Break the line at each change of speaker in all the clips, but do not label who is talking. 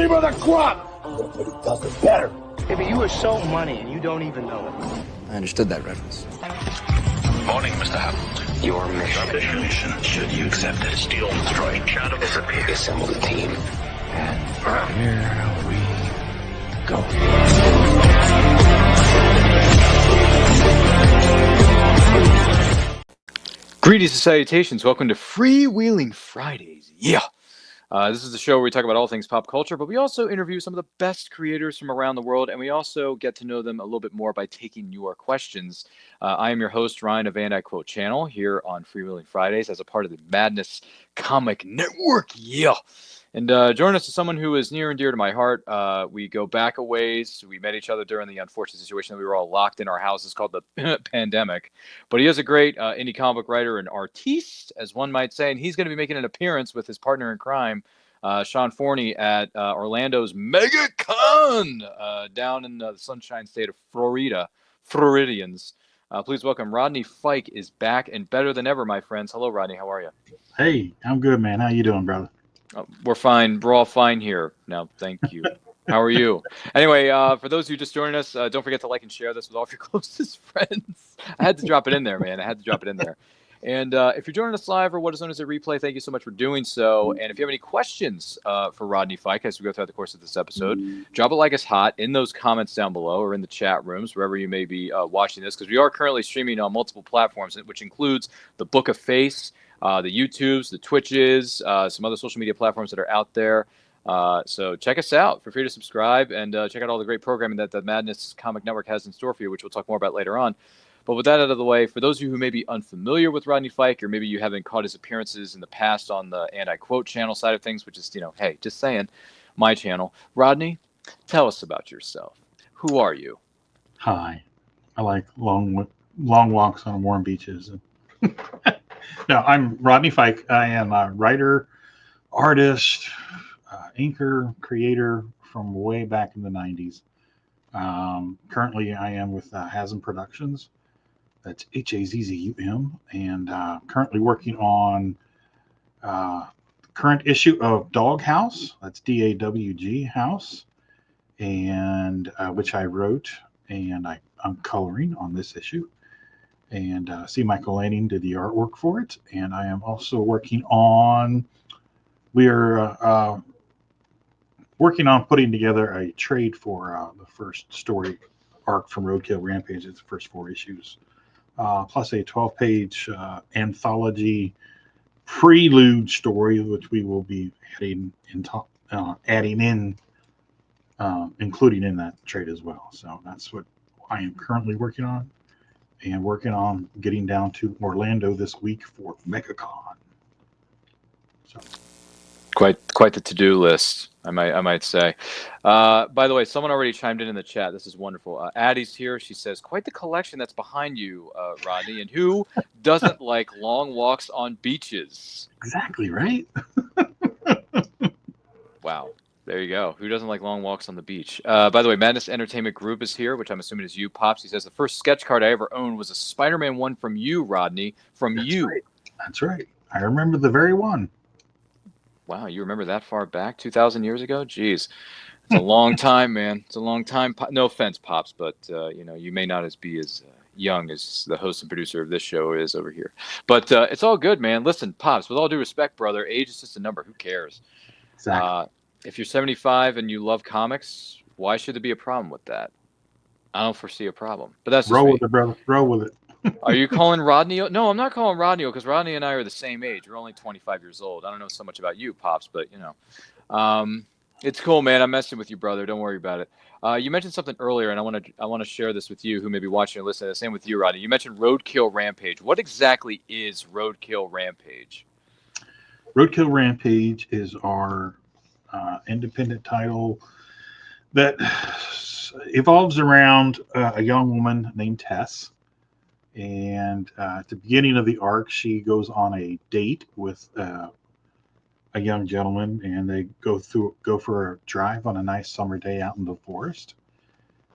cream of the crop. Nobody does it better.
Hey, but you are so money and you don't even know it.
I understood that reference.
Morning, Mr. Hammond.
Your mission.
Should you accept it? Steal, destroy, shadow, disappear.
Assemble the team.
And here we go.
Greetings and salutations. Welcome to FreeWheeling Fridays. Yeah. This is the show where we talk about all things pop culture, but we also interview some of the best creators from around the world, and we also get to know them a little bit more by taking your questions. I am your host, Ryan of And I Quote Channel, here on FreeWheeling Fridays as a part of the Madness Comic Network. Yeah. And joining us is someone who is near and dear to my heart. We go back a ways. We met each other during the unfortunate situation that we were all locked in our houses called the pandemic. But he is a great indie comic writer and artiste, as one might say. And he's going to be making an appearance with his partner in crime, Sean Forney, at Orlando's MegaCon down in the sunshine state of Florida. Floridians. Please welcome Rodney Fyke is back and better than ever, my friends. Hello, Rodney. How are you?
Hey, I'm good, man. How you doing, brother?
We're fine. We're all fine here now. Thank you. How are you? Anyway, for those who just joined us, don't forget to like and share this with all of your closest friends. I had to drop it in there, man. I had to drop it in there. And if you're joining us live or what is known as a replay, thank you so much for doing so. And if you have any questions for Rodney Fyke as we go throughout the course of this episode, drop it like it's hot in those comments down below or in the chat rooms, wherever you may be watching this, because we are currently streaming on multiple platforms, which includes the Book of Face, the YouTubes, the Twitches, some other social media platforms that are out there. So check us out. Feel free to subscribe and check out all the great programming that the Madness Comic Network has in store for you, which we'll talk more about later on. But with that out of the way, for those of you who may be unfamiliar with Rodney Fyke, or maybe you haven't caught his appearances in the past on the And I Quote channel side of things, which is, hey, just saying, my channel. Rodney, tell us about yourself. Who are you?
Hi. I like long walks on warm beaches. No, I'm Rodney Fyke. I am a writer, artist, inker, creator from way back in the 90s. Currently, I am with Hazzum Productions. That's Hazzum, and currently working on the current issue of Doghouse. That's DAWG House, and which I wrote, and I'm coloring on this issue. And C. Michael Lanning did the artwork for it. And I am also working on, working on putting together a trade for the first story arc from Roadkill Rampage. It's the first 4 issues, plus a 12-page anthology prelude story, which we will be including in that trade as well. So that's what I am currently working on. And working on getting down to Orlando this week for MegaCon. So,
quite the to-do list, I might say. By the way, someone already chimed in the chat. This is wonderful. Addie's here. She says, "Quite the collection that's behind you, Rodney. And who doesn't like long walks on beaches?"
Exactly right.
Wow. There you go. Who doesn't like long walks on the beach? By the way, Madness Entertainment Group is here, which I'm assuming is you, Pops. He says, the first sketch card I ever owned was a Spider-Man one from you, Rodney. That's you.
Right. That's right. I remember the very one.
Wow, you remember that far back? 2,000 years ago? Jeez. It's a long time, man. It's a long time. No offense, Pops, but, you may not be as young as the host and producer of this show is over here. But it's all good, man. Listen, Pops, with all due respect, brother, age is just a number. Who cares?
Exactly.
If you're 75 and you love comics, why should there be a problem with that? I don't foresee a problem. But that's just
roll
me.
with it, brother. Roll with it.
Are you calling Rodney? No, I'm not calling Rodney because Rodney and I are the same age. We're only 25 years old. I don't know so much about you, Pops, but it's cool, man. I'm messing with you, brother. Don't worry about it. You mentioned something earlier, and I want to share this with you, who may be watching or listening. The same with you, Rodney. You mentioned Roadkill Rampage. What exactly is Roadkill Rampage?
Roadkill Rampage is our independent title that evolves around a young woman named Tess. And at the beginning of the arc, she goes on a date with a young gentleman, and they go for a drive on a nice summer day out in the forest.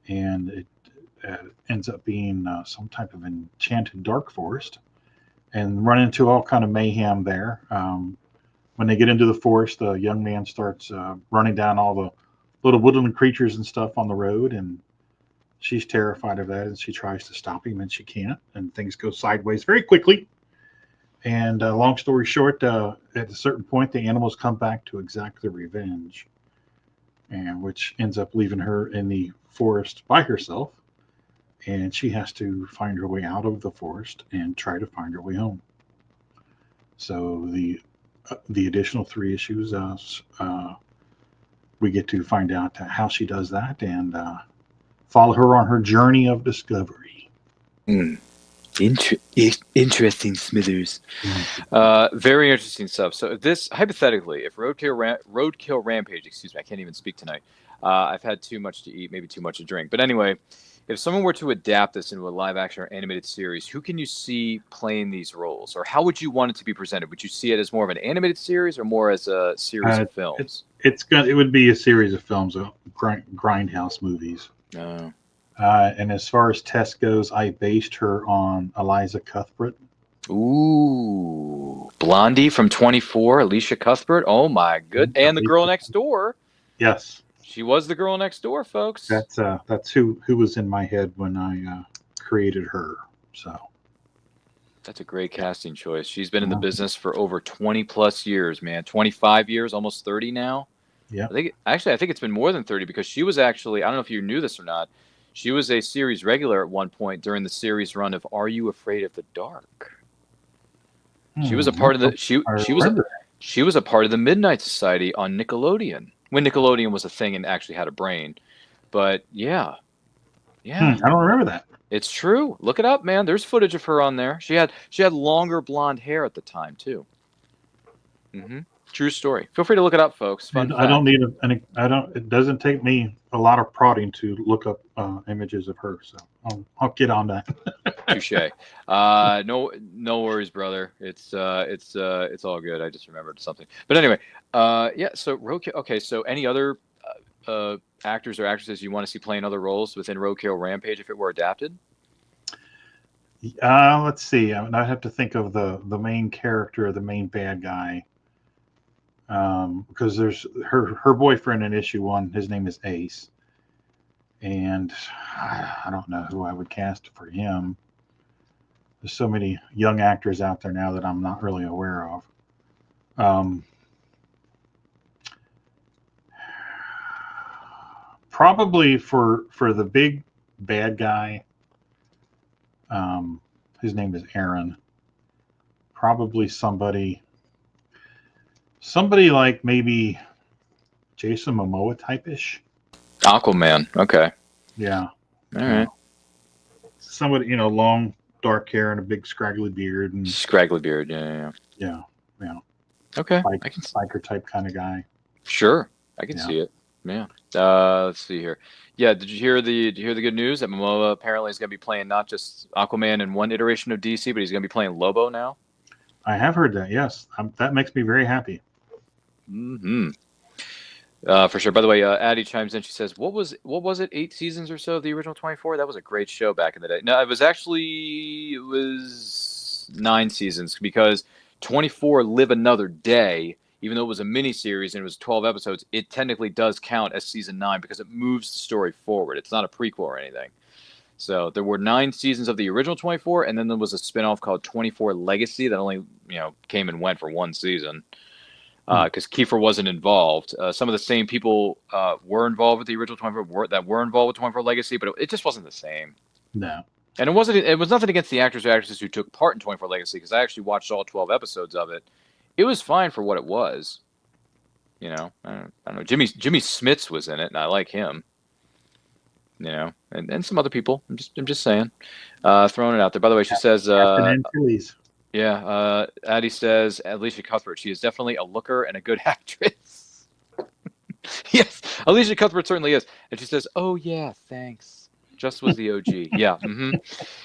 And it ends up being some type of enchanted dark forest, and run into all kind of mayhem there. when they get into the forest, the young man starts running down all the little woodland creatures and stuff on the road, and she's terrified of that, and she tries to stop him, and she can't, and things go sideways very quickly. And long story short, at a certain point, the animals come back to exact their revenge, and which ends up leaving her in the forest by herself, and she has to find her way out of the forest and try to find her way home. So the additional 3 issues, we get to find out how she does that and follow her on her journey of discovery.
Interesting, Smithers. Very interesting stuff. So this, hypothetically, if Roadkill Rampage, excuse me, I can't even speak tonight. I've had too much to eat, maybe too much to drink. But anyway, if someone were to adapt this into a live-action or animated series, who can you see playing these roles? Or how would you want it to be presented? Would you see it as more of an animated series or more as a series of films?
It would be a series of films, grindhouse movies.
Oh.
And as far as Tess goes, I based her on Eliza Cuthbert.
Ooh, Blondie from 24, Alicia Cuthbert. Oh my good, and the girl next door.
Yes,
she was the girl next door, folks.
That's who was in my head when I created her. So
that's a great casting choice. She's been in the business for over 20 plus years, man. 25 years, almost 30 now.
Yeah,
I think it's been more than 30 because she was actually, I don't know if you knew this or not, she was a series regular at one point during the series run of Are You Afraid of the Dark? She was a part of the she was a part of the Midnight Society on Nickelodeon when Nickelodeon was a thing and actually had a brain. But yeah.
I don't remember that.
It's true. Look it up, man. There's footage of her on there. She had longer blonde hair at the time too. True story. Feel free to look it up, folks.
I don't need it doesn't take me a lot of prodding to look up images of her, so I'll get on that.
Touche. No worries, brother. It's all good. I just remembered something. But anyway, yeah. So Roadkill. Okay. So any other actors or actresses you want to see playing other roles within Roadkill Rampage if it were adapted?
Let's see. I have to think of the main character, the main bad guy. Because there's her boyfriend in issue 1, his name is Ace, and I don't know who I would cast for him. There's so many young actors out there now that I'm not really aware of. Probably for the big bad guy, his name is Aaron. Probably somebody like maybe Jason Momoa type-ish.
Aquaman. Okay.
Yeah.
All right.
Somebody, long dark hair and a big scraggly beard. Yeah.
Okay.
Biker type kind of guy.
Sure. I can see it. Yeah. Let's see here. Yeah. Did you hear the good news that Momoa apparently is going to be playing not just Aquaman in one iteration of DC, but he's going to be playing Lobo now?
I have heard that. Yes. That makes me very happy.
For sure. By the way, Addie chimes in. She says, "What was it? 8 seasons or so of the original 24? That was a great show back in the day." No, it was 9 seasons because 24 Live Another Day, even though it was a mini series and it was 12 episodes, it technically does count as season 9 because it moves the story forward. It's not a prequel or anything. So there were 9 seasons of the original 24, and then there was a spinoff called 24 Legacy that only came and went for 1 season. Because Kiefer wasn't involved. Some of the same people were involved with the original 24 that were involved with 24 Legacy, but it just wasn't the same.
No.
And it was nothing against the actors or actresses who took part in 24 Legacy, because I actually watched all 12 episodes of it. It was fine for what it was. I don't know. Jimmy Smits was in it, and I like him. And some other people. I'm just saying. Throwing it out there. By the way, she says yeah, Addie says, Alicia Cuthbert, she is definitely a looker and a good actress. Yes, Alicia Cuthbert certainly is. And she says, oh, yeah, thanks. Just was the OG. Yeah.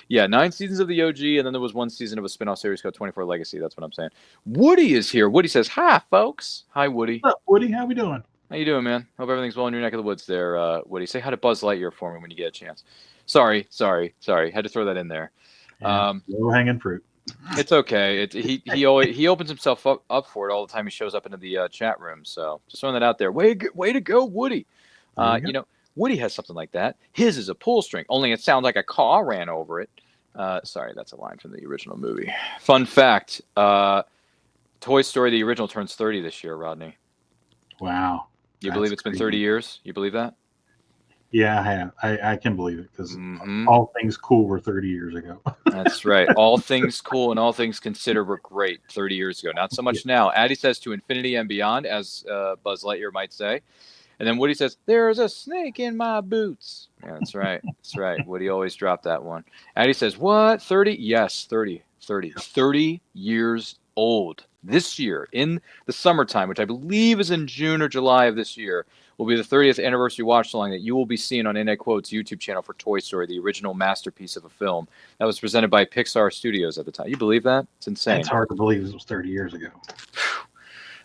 Yeah, 9 seasons of the OG, and then there was 1 season of a spinoff series called 24 Legacy. That's what I'm saying. Woody is here. Woody says, hi, folks. Hi, Woody.
What's up, Woody? How we doing?
How you doing, man? Hope everything's well in your neck of the woods there, Woody. Say hi to Buzz Lightyear for me when you get a chance. Sorry. Had to throw that in there.
Yeah, low-hanging fruit.
It's okay. He opens himself up for it all the time. He shows up into the chat room. So just throwing that out there. Way to go, Woody. You know, Woody has something like that. His is a pull string, only it sounds like a car ran over it. Sorry, that's a line from the original movie. Fun fact: Toy Story, the original, turns 30 this year. Rodney,
Wow.
you believe it's been 30 years? You believe that?
Yeah, I have. I can believe it because all things cool were 30 years ago.
That's right. All things cool and all things considered were great 30 years ago. Not so much now. Addie says to infinity and beyond, as Buzz Lightyear might say. And then Woody says, "There's a snake in my boots." Yeah, that's right. That's right. Woody always dropped that one. Addie says, "What? 30? Yes, 30. 30. 30 years old. This year, in the summertime, which I believe is in June or July of this year, will be the 30th anniversary watch-along that you will be seeing on In Quote's YouTube channel for Toy Story, the original masterpiece of a film that was presented by Pixar Studios at the time. You believe that? It's insane.
It's hard to believe it was 30 years ago.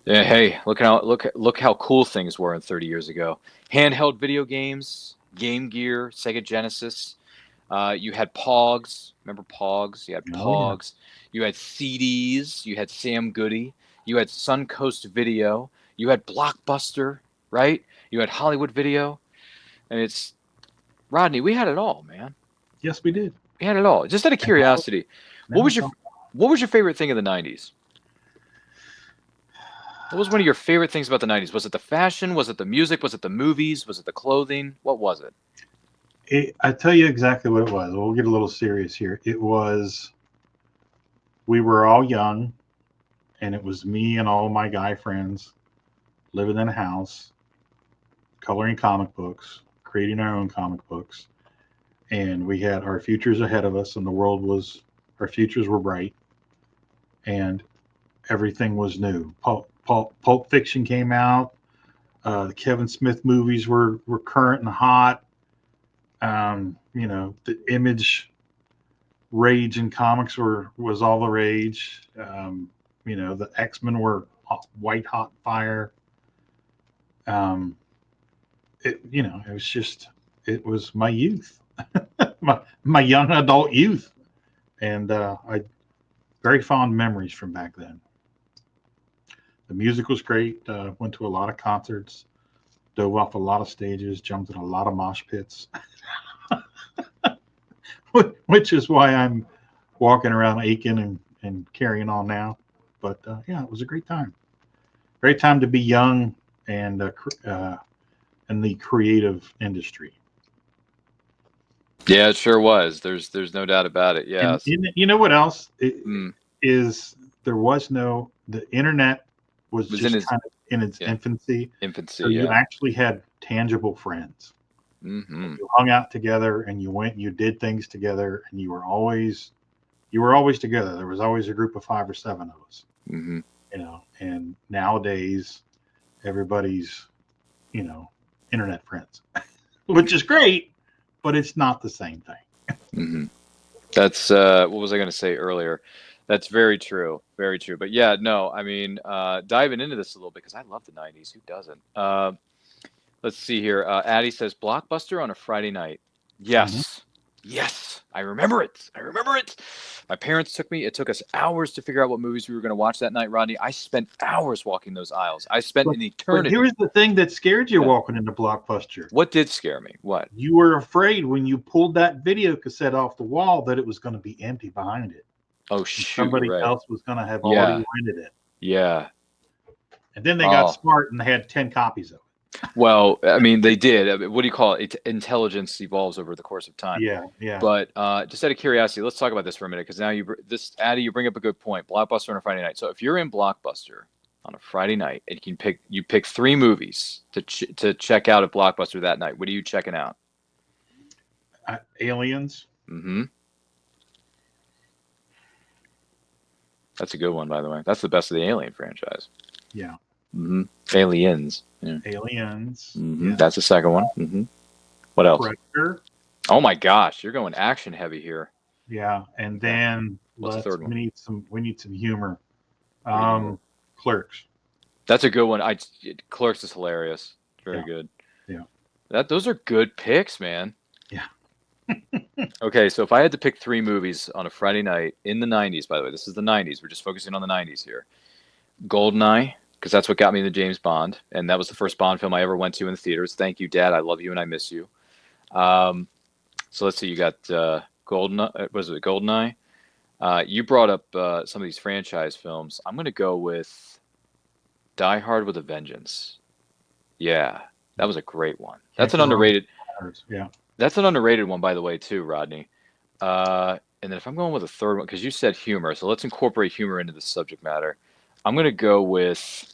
Yeah, hey, look how cool things were in 30 years ago. Handheld video games, Game Gear, Sega Genesis. You had Pogs. Remember Pogs? You had Pogs. Yeah. You had CDs. You had Sam Goody. You had Suncoast Video. You had Blockbuster, right? You had Hollywood Video. And it's, Rodney, we had it all, man.
Yes, we did.
We had it all. Just out of curiosity, what was your favorite thing of the 90s? What was one of your favorite things about the 90s? Was it the fashion? Was it the music? Was it the movies? Was it the clothing? What was it?
I tell you exactly what it was. We'll get a little serious here. It was, we were all young, and it was me and all my guy friends living in a house, coloring comic books, creating our own comic books. And we had our futures ahead of us, and our futures were bright, and everything was new. Pulp Fiction came out. The Kevin Smith movies were current and hot. The Image rage in comics was all the rage. The X-Men were white hot fire. It was my youth, my young adult youth, and I very fond memories from back then. The music was great. Went to a lot of concerts, dove off a lot of stages, jumped in a lot of mosh pits, which is why I'm walking around aching and carrying on now. But yeah, it was a great time. Great time to be young and in the creative industry.
Yeah, it sure was. There's no doubt about it. Yeah.
You know what else is? There was the internet was just kind of in its infancy. So you actually had tangible friends. Mm-hmm. You hung out together, and you did things together, and you were always together. There was always a group of 5 or 7 of us. Mm-hmm. And nowadays everybody's, internet friends, which is great, but it's not the same thing.
Mm-hmm. That's what was I going to say earlier? That's very true. Very true. But yeah, no, I mean, diving into this a little bit, because I love the 90s. Who doesn't? Let's see here. Addie says, Blockbuster on a Friday night. Yes. Mm-hmm. Yes. I remember it. My parents took us hours to figure out what movies we were going to watch that night, Rodney. I spent hours walking those aisles. I spent an eternity.
But here's the thing that scared you walking into Blockbuster.
What did scare me? What?
You were afraid when you pulled that video cassette off the wall that it was going to be empty behind it.
Oh, shoot.
Somebody else was going to have already rented it.
Yeah.
And then they got smart and they had 10 copies of it.
Well, I mean, they did. What do you call it? Intelligence evolves over the course of time.
Yeah.
But just out of curiosity, let's talk about this for a minute, because now Addie, you bring up a good point. Blockbuster on a Friday night. So if you're in Blockbuster on a Friday night and you pick 3 movies to check out at Blockbuster that night, what are you checking out?
Aliens.
Mm-hmm. That's a good one, by the way. That's the best of the Alien franchise.
Yeah.
Mm-hmm. Aliens. Yeah.
Aliens.
Mm-hmm. Yeah. That's the second one. Mm-hmm. What else?
Predator.
Oh my gosh, you're going action heavy here.
Yeah, and then
what's the third one?
We need some humor. Clerks.
That's a good one. Clerks is hilarious. Very good.
Yeah.
Those are good picks, man.
Yeah.
Okay, so if I had to pick 3 movies on a Friday night in the 90s, by the way, this is the 90s. We're just focusing on the 90s here. Goldeneye, because that's what got me into James Bond, and that was the first Bond film I ever went to in the theaters. Thank you, Dad. I love you and I miss you. Um, so let's see. You got Goldeneye. Was it Goldeneye? You brought up some of these franchise films. I'm going to go with Die Hard with a Vengeance. Yeah, that was a great one. That's an underrated.
Yeah.
That's an underrated one, by the way, too, Rodney. And then if I'm going with a third one, because you said humor, so let's incorporate humor into the subject matter. I'm going to go with.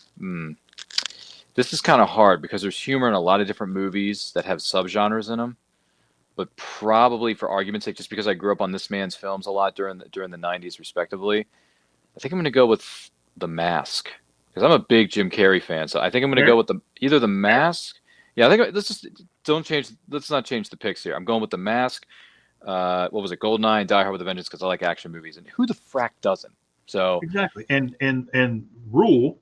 This is kind of hard because there's humor in a lot of different movies that have subgenres in them. But probably for argument's sake, just because I grew up on this man's films a lot during the 90s, respectively, I think I'm going to go with The Mask because I'm a big Jim Carrey fan. So I think I'm going to go with either The Mask. Yeah, I think let's not change the picks here. I'm going with The Mask. What was it? Goldeneye and Die Hard with a Vengeance because I like action movies, and who the frack doesn't? So
exactly, and rule,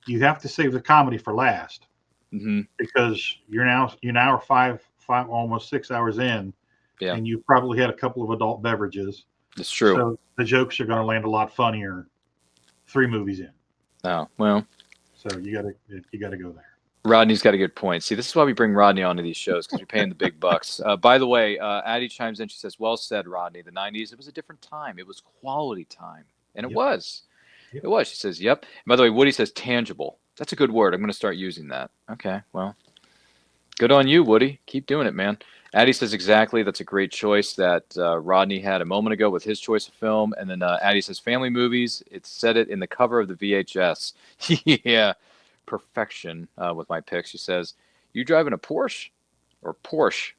you have to save the comedy for last because you now are five almost 6 hours in, and you probably had a couple of adult beverages.
It's true.
So the jokes are going to land a lot funnier 3 movies in.
Oh well.
So you gotta go there.
Rodney's got a good point. See, this is why we bring Rodney onto these shows because you're paying the big bucks. By the way, Addie chimes in. She says, "Well said, Rodney. The '90s. It was a different time. It was quality time, and it was. It was." She says, "Yep." And by the way, Woody says, "Tangible." That's a good word. I'm going to start using that. Okay, well, good on you, Woody. Keep doing it, man. Addie says exactly. That's a great choice that Rodney had a moment ago with his choice of film. And then Addie says, "Family movies." It said it in the cover of the VHS. Yeah. Perfection with my picks. She says, "You driving a Porsche or Porsche?"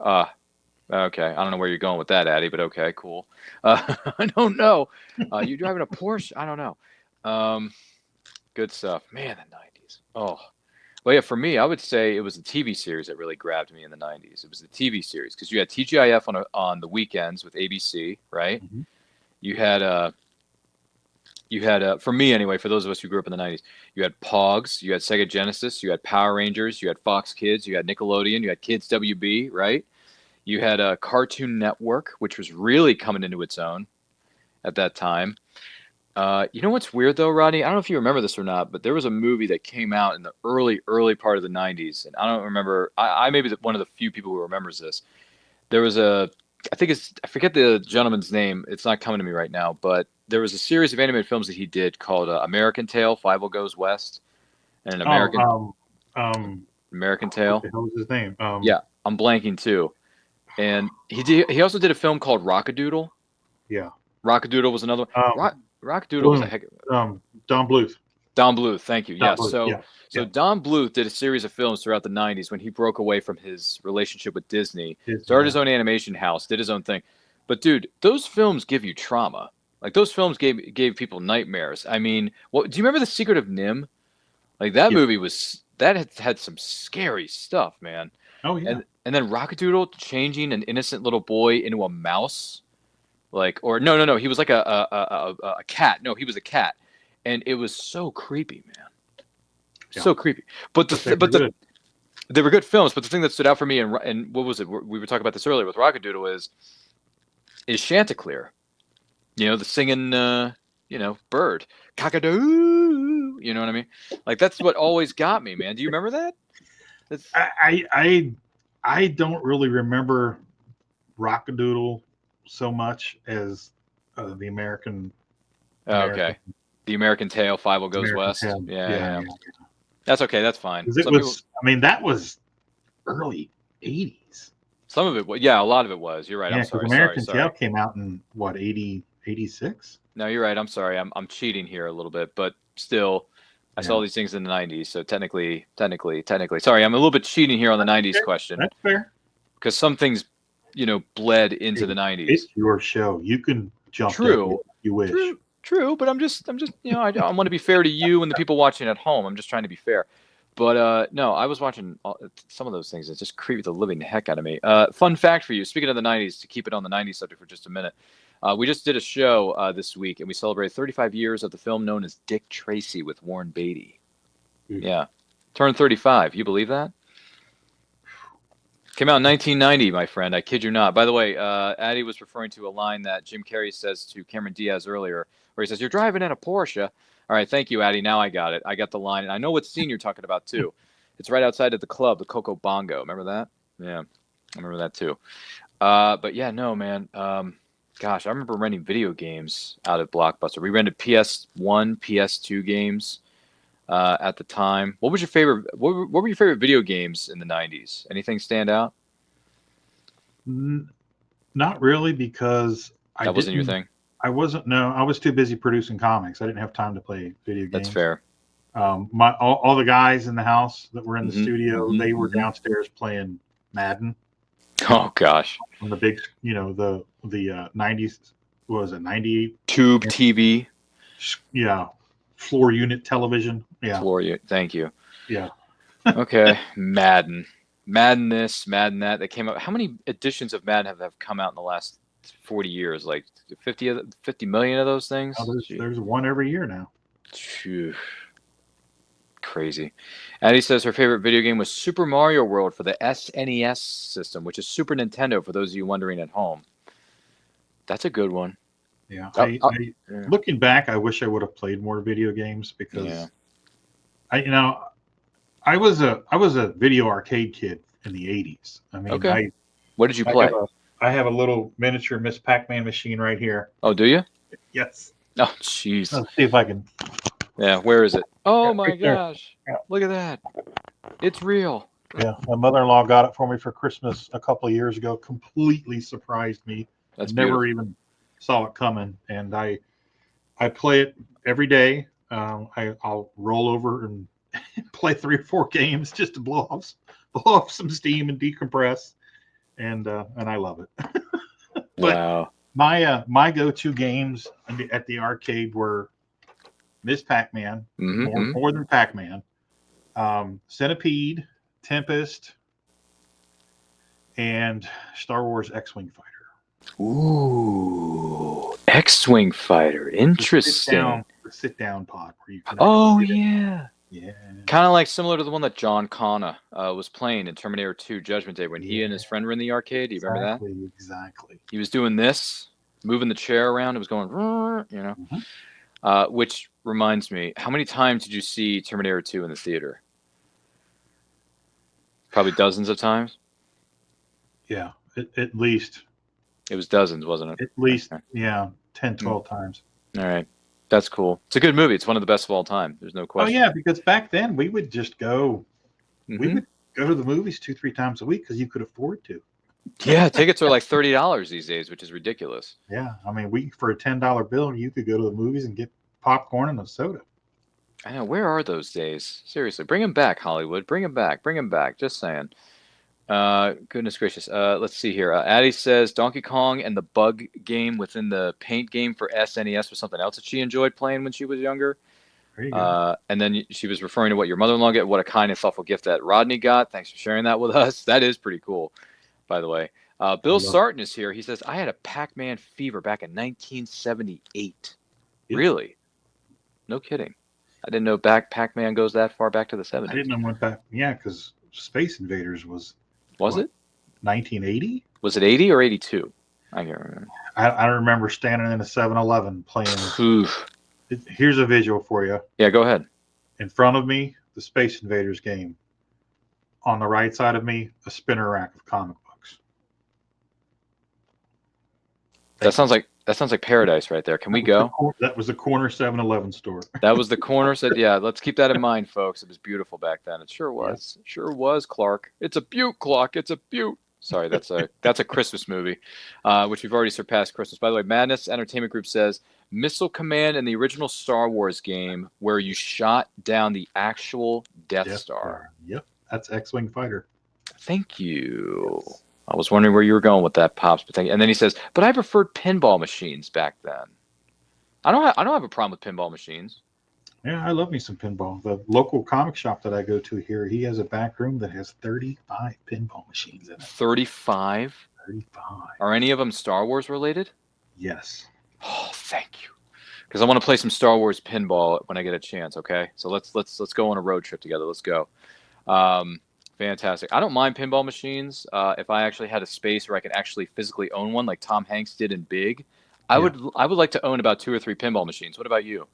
Okay. I don't know where you're going with that, Addie, but okay, cool. I don't know. You driving a Porsche? I don't know. Good stuff, man. The '90s. Oh, well, yeah. For me, I would say it was the TV series that really grabbed me in the '90s. It was the TV series because you had TGIF on the weekends with ABC, right? Mm-hmm. You had, for me anyway, for those of us who grew up in the 90s, you had Pogs, you had Sega Genesis, you had Power Rangers, you had Fox Kids, you had Nickelodeon, you had Kids WB, right? You had a Cartoon Network, which was really coming into its own at that time. You know what's weird, though, Rodney? I don't know if you remember this or not, but there was a movie that came out in the early part of the 90s, and I don't remember. I may be one of the few people who remembers this. There was I forget the gentleman's name. It's not coming to me right now, but there was a series of animated films that he did called American Tail, Fievel Goes West, and American Tail.
What the hell was his name?
Yeah, I'm blanking too. And he also did a film called Rockadoodle.
Yeah,
Rockadoodle was another one. Rockadoodle was a heck of
Don Bluth.
Don Bluth, thank you. Yes.
Bluth,
So Don Bluth did a series of films throughout the 90s when he broke away from his relationship with Disney, started his own animation house, did his own thing. But dude, those films give you trauma. Like those films gave people nightmares. I mean, do you remember The Secret of Nim? Like that movie had some scary stuff, man.
Oh yeah.
And then Rockadoodle changing an innocent little boy into a mouse, no, he was like a cat. No, he was a cat. And it was so creepy, man. Yeah. So creepy. But they were good films. But the thing that stood out for me, and what was it? We were talking about this earlier with Rockadoodle is Chanticleer. You know, the singing, bird, cockadoo. You know what I mean? Like that's what always got me, man. Do you remember that?
I don't really remember Rockadoodle so much as the American.
Okay. The American Tail, Fievel Goes West. Yeah. That's okay. That's fine.
That was early 80s.
Some of it was. Yeah, a lot of it was. You're right.
Yeah,
I'm sorry.
American Tail came out in, 86?
No, you're right. I'm sorry. I'm cheating here a little bit. But still, I saw these things in the 90s. So technically. Sorry, I'm a little bit cheating here on the 90s question.
That's fair.
Because some things, bled into the 90s.
It's your show. You can jump in if you wish.
True, but I'm just, I want to be fair to you and the people watching at home. I'm just trying to be fair. But no, I was watching some of those things. It just creeped the living heck out of me. Fun fact for you, speaking of the 90s, to keep it on the 90s subject for just a minute. We just did a show this week, and we celebrated 35 years of the film known as Dick Tracy with Warren Beatty. Mm-hmm. Yeah. Turned 35. You believe that? Came out in 1990, my friend. I kid you not. By the way, Addy was referring to a line that Jim Carrey says to Cameron Diaz earlier, where he says, "You're driving in a Porsche." All right, thank you, Addy. Now I got it. I got the line, and I know what scene you're talking about too. It's right outside of the club, the Coco Bongo. Remember that? Yeah, I remember that too. But yeah, no, man. Gosh, I remember renting video games out at Blockbuster. We rented PS1, PS2 games at the time. What was your favorite? What were your favorite video games in the 90s? Anything stand out?
Not really, because
That wasn't your thing.
I wasn't. No, I was too busy producing comics. I didn't have time to play video games.
That's fair.
All the guys in the house that were in the
Mhm,
studio,
mhm,
they were
mhm.
downstairs playing Madden
Oh gosh,
on the big, the 90s. What was it, 98?
Tube TV.
Yeah, floor unit television. Yeah,
For you. Thank you.
yeah.
Okay, Madden this, Madden that. They came out. How many editions of Madden have come out in the last 40 years? Like 50 million of those things?
Now there's one every year now.
Phew. Crazy. Addie says her favorite video game was Super Mario World for the SNES system, which is Super Nintendo for those of you wondering at home. That's a good one.
Yeah.
Yeah.
Looking back, I wish I would have played more video games, because
Yeah.
I was a video arcade kid in the 80s. I mean,
Okay. What did you play?
I have a little miniature Miss Pac-Man machine right here.
Oh, do you?
Yes.
Oh, jeez.
Let's see if I can.
Yeah, where is it? Oh
Yeah,
my
right there.
gosh.
Yeah.
Look at that. It's real.
Yeah, my mother-in-law got it for me for Christmas a couple of years ago. Completely surprised me.
That's
Never
beautiful.
even saw it coming, and I play it every day. I'll roll over and play 3 or 4 games just to blow off some steam and decompress, and I love it. But
Wow.
my go-to games at the arcade were Miss Pac-Man, more than Pac-Man, Centipede, Tempest, and Star Wars X-Wing Fighter.
Ooh. X-Wing Fighter. Interesting.
The sit-down pod where you can.
Oh, yeah.
Yeah.
Kind of like similar to the one that John Connor was playing in Terminator 2 Judgment Day when he and his friend were in the arcade. Do you remember that?
Exactly.
He was doing this, moving the chair around. It was going, which reminds me, how many times did you see Terminator 2 in the theater? Probably dozens of times.
Yeah, at least.
It was dozens, wasn't it?
At least,
Okay.
yeah, 10, 12 times.
All right. That's cool. It's a good movie. It's one of the best of all time. There's no question.
Oh, yeah, because back then we would just go.
Mhm.
We would go to the movies 2-3 times a week because you could afford to.
Yeah, tickets are like $30 these days, which is ridiculous.
Yeah, I mean, for a $10 bill, you could go to the movies and get popcorn and a soda.
I know. Where are those days? Seriously, bring them back, Hollywood. Bring them back. Bring them back. Just saying. Goodness gracious. Let's see here. Addie says Donkey Kong and the bug game within the paint game for SNES was something else that she enjoyed playing when she was younger.
There you go.
And then she was referring to what your mother-in-law got. What a kind and thoughtful gift that Rodney got. Thanks for sharing that with us. That is pretty cool, by the way. Bill Sarton is here. He says, I had a Pac-Man fever back in 1978.
Yeah.
Really? No kidding. I didn't know Pac-Man goes that far back to the 70s.
I didn't know what that. Yeah, because Space Invaders was
it
1980?
Was it 80 or 82? I can't remember.
I remember standing in a 7-Eleven playing.
Oof.
Here's a visual for you.
Yeah, go ahead.
In front of me, the Space Invaders game. On the right side of me, a spinner rack of comic books.
That sounds like paradise right there. Can we go?
That was the corner 7-Eleven store.
That was the corner. Said, yeah, let's keep that in mind, folks. It was beautiful back then. It sure was. It sure was, Clark. It's a beaut, Clark. It's a beaut. Sorry, that's a Christmas movie, which we've already surpassed Christmas. By the way, Madness Entertainment Group says Missile Command in the original Star Wars game where you shot down the actual Death Star.
Yep, that's X-Wing Fighter.
Thank you. Yes. I was wondering where you were going with that, Pops. But and then he says, but I preferred pinball machines back then. I don't have a problem with pinball machines.
Yeah, I love me some pinball. The local comic shop that I go to here, he has a back room that has 35 pinball machines in it.
35?
35.
Are any of them Star Wars related?
Yes.
Oh, thank you. Because I want to play some Star Wars pinball when I get a chance. Okay, so let's go on a road trip together. Let's go. Fantastic. I don't mind pinball machines. If I actually had a space where I could actually physically own one, like Tom Hanks did in Big, I would like to own about 2 or 3 pinball machines. What about you?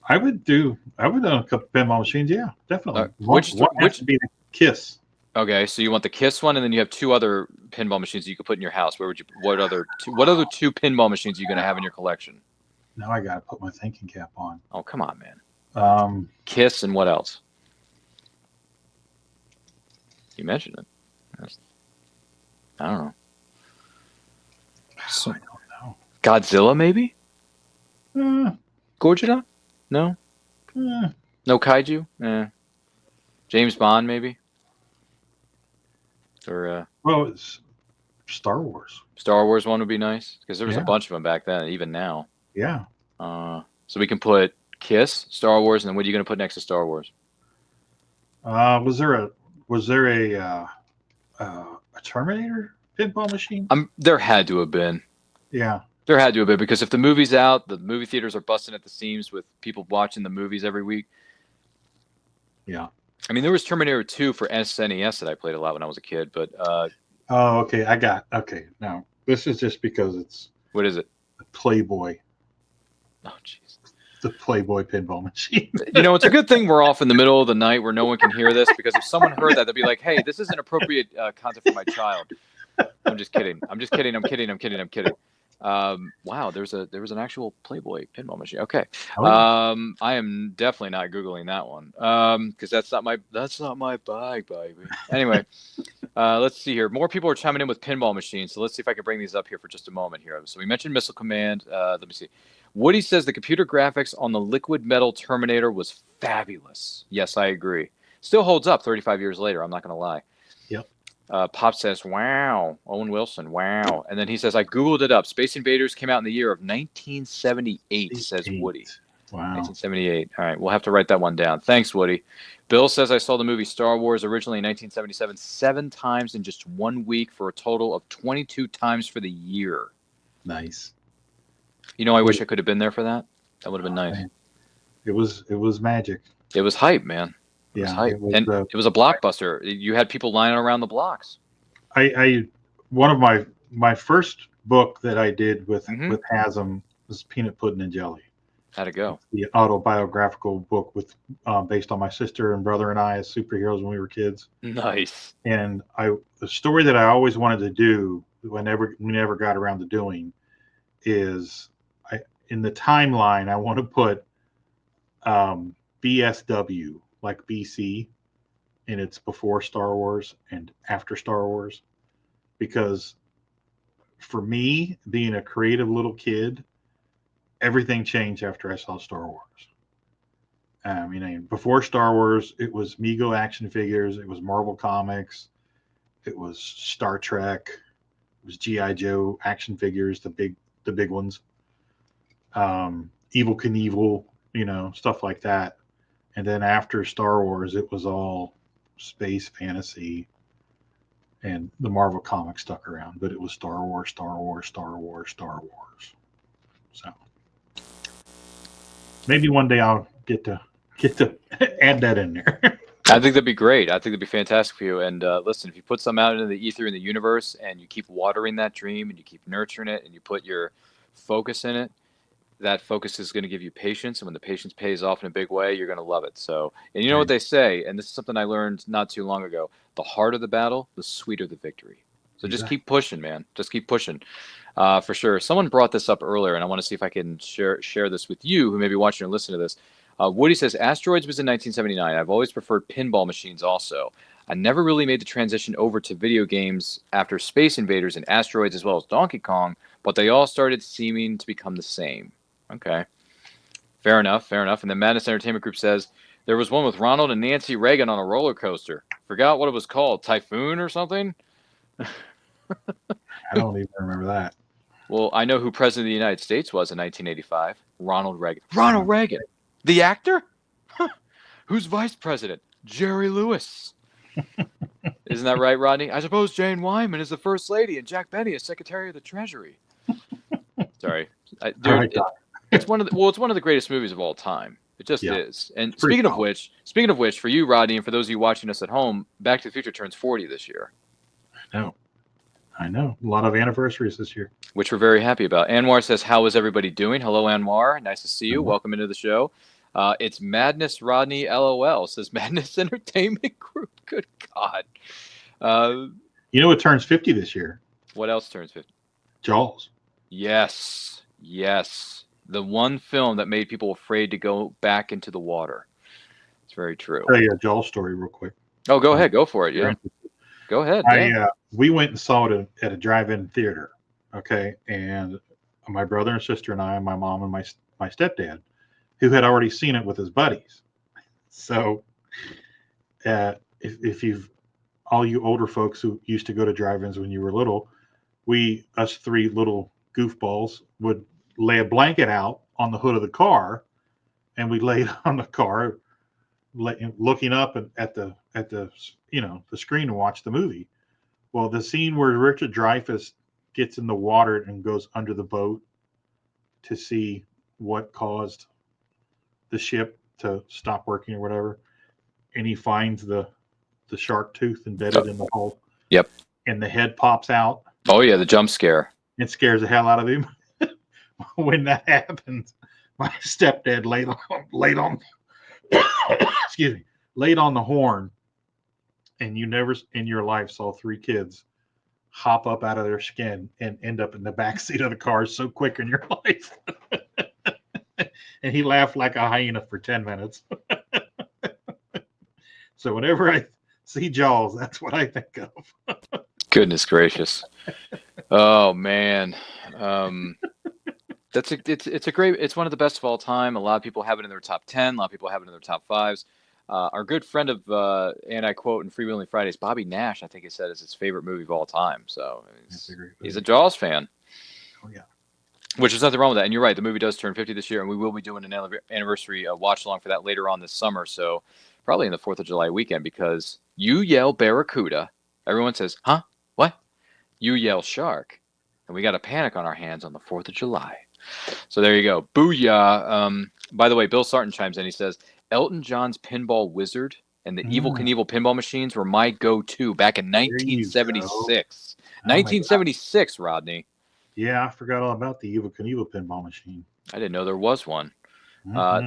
I would own a couple pinball machines. Yeah, definitely.
Which
one has to be the Kiss.
Okay, so you want the Kiss one, and then you have 2 other pinball machines that you could put in your house. What other 2 pinball machines are you going to have in your collection?
Now I got to put my thinking cap on.
Oh, come on, man. Kiss and what else? You mentioned it. I don't know.
I don't know.
Godzilla, maybe? Gojira? No? No kaiju? James Bond, maybe? Or
well, it's Star Wars.
Star Wars one would be nice because there was a bunch of them back then, even now.
Yeah.
So we can put Kiss, Star Wars, and then what are you going to put next to Star Wars?
Was there a Terminator pinball machine?
There had to have been.
Yeah.
There had to have been, because if the movie's out, the movie theaters are busting at the seams with people watching the movies every week.
Yeah.
I mean, there was Terminator 2 for SNES that I played a lot when I was a kid, but
oh, okay. Okay. Now, this is just because it's...
What is it?
The Playboy.
Oh, jeez.
The Playboy pinball machine.
You know, it's a good thing we're off in the middle of the night where no one can hear this, because if someone heard that, they'd be like, hey, this is inappropriate content for my child. I'm just kidding. I'm kidding. Wow, there was an actual Playboy pinball machine. Okay. I am definitely not Googling that one. Because that's not my bag, baby. Anyway, let's see here. More people are chiming in with pinball machines, so let's see if I can bring these up here for just a moment here. So we mentioned Missile Command. Let me see. Woody says the computer graphics on the Liquid Metal Terminator was fabulous. Yes, I agree. Still holds up 35 years later, I'm not going to lie.
Yep.
Pop says, wow. Owen Wilson, wow. And then he says, I Googled it up. Space Invaders came out in the year of 1978, says Woody.
Wow.
1978. All right, we'll have to write that one down. Thanks, Woody. Bill says, I saw the movie Star Wars originally in 1977 7 times in just 1 week for a total of 22 times for the year.
Nice.
You know, I wish I could have been there for that. That would have been nice.
Man. It was magic.
It was hype, man. It was hype. It was a blockbuster. You had people lining around the blocks.
One of my first book that I did with Hazzum was Peanut Pudding and Jelly.
How'd it go?
The autobiographical book with based on my sister and brother and I as superheroes when we were kids.
Nice.
And the story that I always wanted to do, we never got around to doing, is in the timeline I want to put BSW, like BC, and it's before Star Wars and after Star Wars, because for me, being a creative little kid, everything changed after I saw Star Wars. Before Star Wars, it was Mego action figures, it was Marvel Comics, it was Star Trek, it was G.I. Joe action figures, the big ones, Evel Knievel, stuff like that. And then after Star Wars, it was all space fantasy, and the Marvel Comics stuck around, but it was Star Wars. So maybe one day I'll get to add that in there.
I think that'd be great. I think that'd be fantastic for you. And listen, if you put something out into the ether in the universe and you keep watering that dream and you keep nurturing it and you put your focus in it, that focus is going to give you patience. And when the patience pays off in a big way, you're going to love it. So, and you know what they say, and this is something I learned not too long ago, the harder the battle, the sweeter the victory. So just keep pushing, man. Just keep pushing. For sure. Someone brought this up earlier, and I want to see if I can share this with you who may be watching or listening to this. Woody says, Asteroids was in 1979. I've always preferred pinball machines also. I never really made the transition over to video games after Space Invaders and Asteroids as well as Donkey Kong, but they all started seeming to become the same. Okay. Fair enough. And then Madness Entertainment Group says, there was one with Ronald and Nancy Reagan on a roller coaster. Forgot what it was called. Typhoon or something?
I don't even remember that.
Well, I know who President of the United States was in 1985. Ronald Reagan. Ronald Reagan. The actor? Huh. Who's vice president? Jerry Lewis. Isn't that right, Rodney? I suppose Jane Wyman is the first lady and Jack Benny is Secretary of the Treasury. Sorry. Dude, it's one of the greatest movies of all time. It just
Yeah.
is. And
It's pretty
speaking of which, for you, Rodney, and for those of you watching us at home, Back to the Future turns 40 this year.
I know. A lot of anniversaries this year.
Which we're very happy about. Anwar says, how is everybody doing? Hello, Anwar. Nice to see you. Welcome into the show. It's Madness Rodney LOL, says Madness Entertainment Group. Good God.
You know what turns 50 this year?
What else turns 50?
Jaws.
Yes. The one film that made people afraid to go back into the water. It's very true.
I'll tell you a Jaws story real quick.
Oh, go ahead. Go for it. Yeah. Go ahead.
We went and saw it at a drive-in theater. Okay. And my brother and sister and I, and my mom and my stepdad, who had already seen it with his buddies. So if you've, all you older folks who used to go to drive-ins when you were little, us three little goofballs would lay a blanket out on the hood of the car, and we laid on the car, looking up at the the screen to watch the movie. Well, the scene where Richard Dreyfuss gets in the water and goes under the boat to see what caused the ship to stop working or whatever, and he finds the shark tooth embedded in the hull.
Yep. And
the head pops out.
Oh yeah, the jump scare.
It scares the hell out of him. When that happens, my stepdad laid on laid on the horn, and you never in your life saw three kids hop up out of their skin and end up in the back seat of the car so quick in your life. And he laughed like a hyena for 10 minutes. So whenever I see Jaws, that's what I think of.
Goodness gracious. Oh man. It's one of the best of all time. A lot of people have it in their top 10. A lot of people have it in their top 5s. Our good friend of, and I quote in FreeWheeling Fridays, Bobby Nash, I think he said, is his favorite movie of all time. So he's a Jaws fan.
Oh yeah.
Which is nothing wrong with that. And you're right, the movie does turn 50 this year, and we will be doing an anniversary watch along for that later on this summer. So probably in the 4th of July weekend, because you yell Barracuda, everyone says, huh? What? You yell shark, and we got a panic on our hands on the 4th of July. So there you go. Booyah. By the way, Bill Sarton chimes in. He says, Elton John's Pinball Wizard and the Evel Knievel pinball machines were my go-to back in 1976. 1976, Rodney.
Yeah, I forgot all about the Evel Knievel pinball machine.
I didn't know there was one.